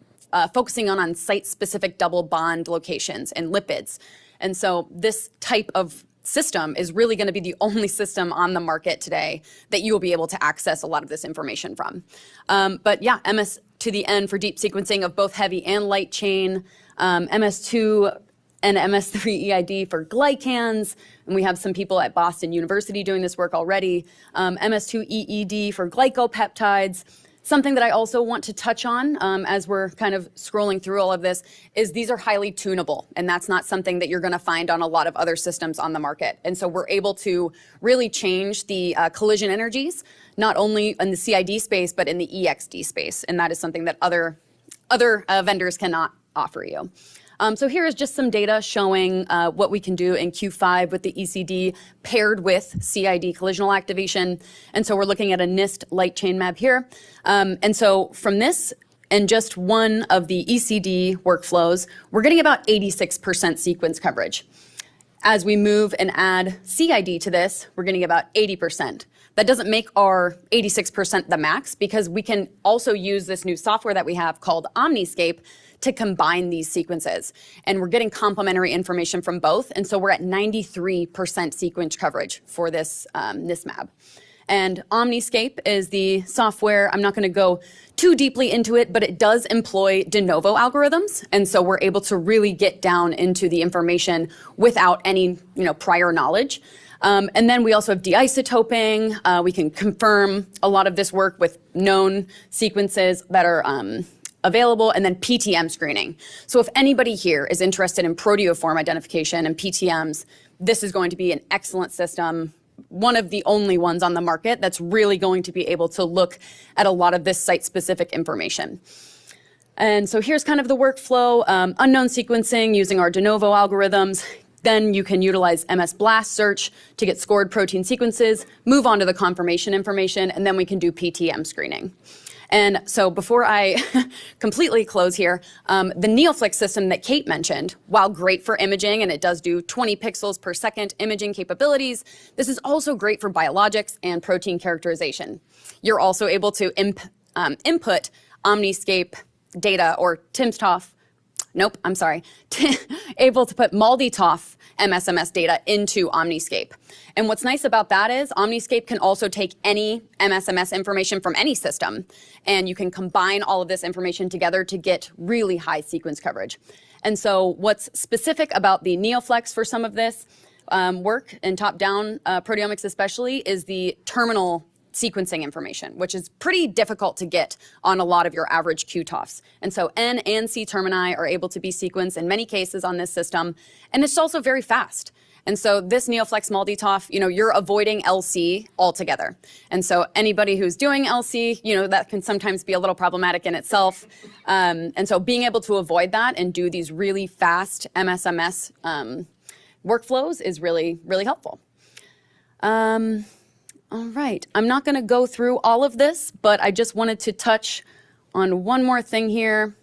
Speaker 2: focusing on site-specific double bond locations and lipids. And so this type of system is really going to be the only system on the market today that you will be able to access a lot of this information from. But yeah, MS to the N for deep sequencing of both heavy and light chain, MS2 and MS3 EID for glycans, and we have some people at Boston University doing this work already, MS2 EED for glycopeptides. Something that I also want to touch on as we're kind of scrolling through all of this is these are highly tunable, and that's not something that you're going to find on a lot of other systems on the market. And so we're able to really change the collision energies, not only in the CID space, but in the EXD space. And that is something that other vendors cannot offer you. So here is just some data showing what we can do in Q5 with the ECD paired with CID collisional activation. And so we're looking at a NIST light chain map here. And so from this and just one of the ECD workflows, we're getting about 86% sequence coverage. As we move and add CID to this, we're getting about 80%. That doesn't make our 86% the max because we can also use this new software that we have called Omniscape to combine these sequences. And we're getting complementary information from both. And so we're at 93% sequence coverage for this NISMAB. And Omniscape is the software. I'm not going to go too deeply into it, but it does employ de novo algorithms. And so we're able to really get down into the information without any prior knowledge. And then we also have de-isotoping. We can confirm a lot of this work with known sequences that are available, and then PTM screening. So if anybody here is interested in proteoform identification and PTMs, this is going to be an excellent system, one of the only ones on the market that's really going to be able to look at a lot of this site-specific information. And so here's kind of the workflow, unknown sequencing using our de novo algorithms. Then you can utilize MS BLAST search to get scored protein sequences, move on to the confirmation information, and then we can do PTM screening. And so before I completely close here, the NeoFlix system that Kate mentioned, while great for imaging, and it does do 20 pixels per second imaging capabilities, this is also great for biologics and protein characterization. You're also able to input Omniscape data or timsTOF, able to put MALDI-TOF MSMS data into Omniscape. And what's nice about that is Omniscape can also take any MSMS information from any system, and you can combine all of this information together to get really high sequence coverage. And so what's specific about the NeoFlex for some of this work and top-down proteomics especially is the terminal sequencing information, which is pretty difficult to get on a lot of your average QTOFs. And so N and C termini are able to be sequenced in many cases on this system, and it's also very fast. And so this NeoFlex MALDI-TOF, you're avoiding LC altogether. And so anybody who's doing LC, that can sometimes be a little problematic in itself. And so being able to avoid that and do these really fast MSMS workflows is really, really helpful. All right, I'm not going to go through all of this, but I just wanted to touch on one more thing here.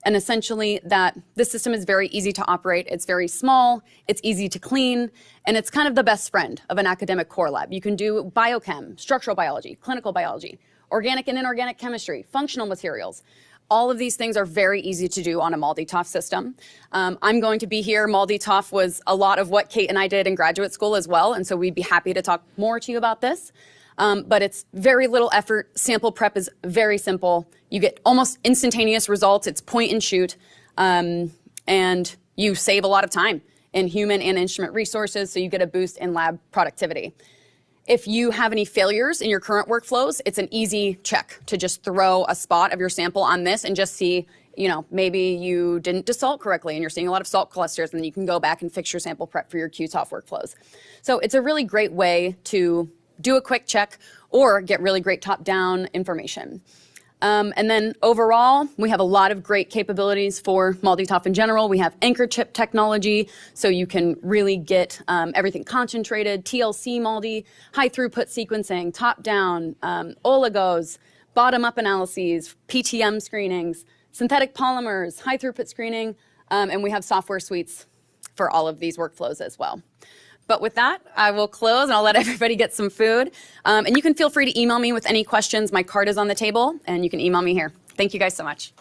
Speaker 2: And essentially that this system is very easy to operate. It's very small, it's easy to clean, and it's kind of the best friend of an academic core lab. You can do biochem, structural biology, clinical biology, organic and inorganic chemistry, functional materials. All of these things are very easy to do on a MALDI-TOF system. I'm going to be here. MALDI-TOF was a lot of what Kate and I did in graduate school as well, and so we'd be happy to talk more to you about this. But it's very little effort. Sample prep is very simple. You get almost instantaneous results. It's point and shoot. And you save a lot of time in human and instrument resources, so you get a boost in lab productivity. If you have any failures in your current workflows, it's an easy check to just throw a spot of your sample on this and just see, maybe you didn't desalt correctly and you're seeing a lot of salt clusters, and then you can go back and fix your sample prep for your QTOF workflows. So it's a really great way to do a quick check or get really great top-down information. And then overall, we have a lot of great capabilities for MALDI-TOF in general. We have anchor chip technology, so you can really get everything concentrated, TLC MALDI, high throughput sequencing, top-down, oligos, bottom-up analyses, PTM screenings, synthetic polymers, high throughput screening, and we have software suites for all of these workflows as well. But with that, I will close and I'll let everybody get some food. And you can feel free to email me with any questions. My card is on the table and you can email me here. Thank you guys so much.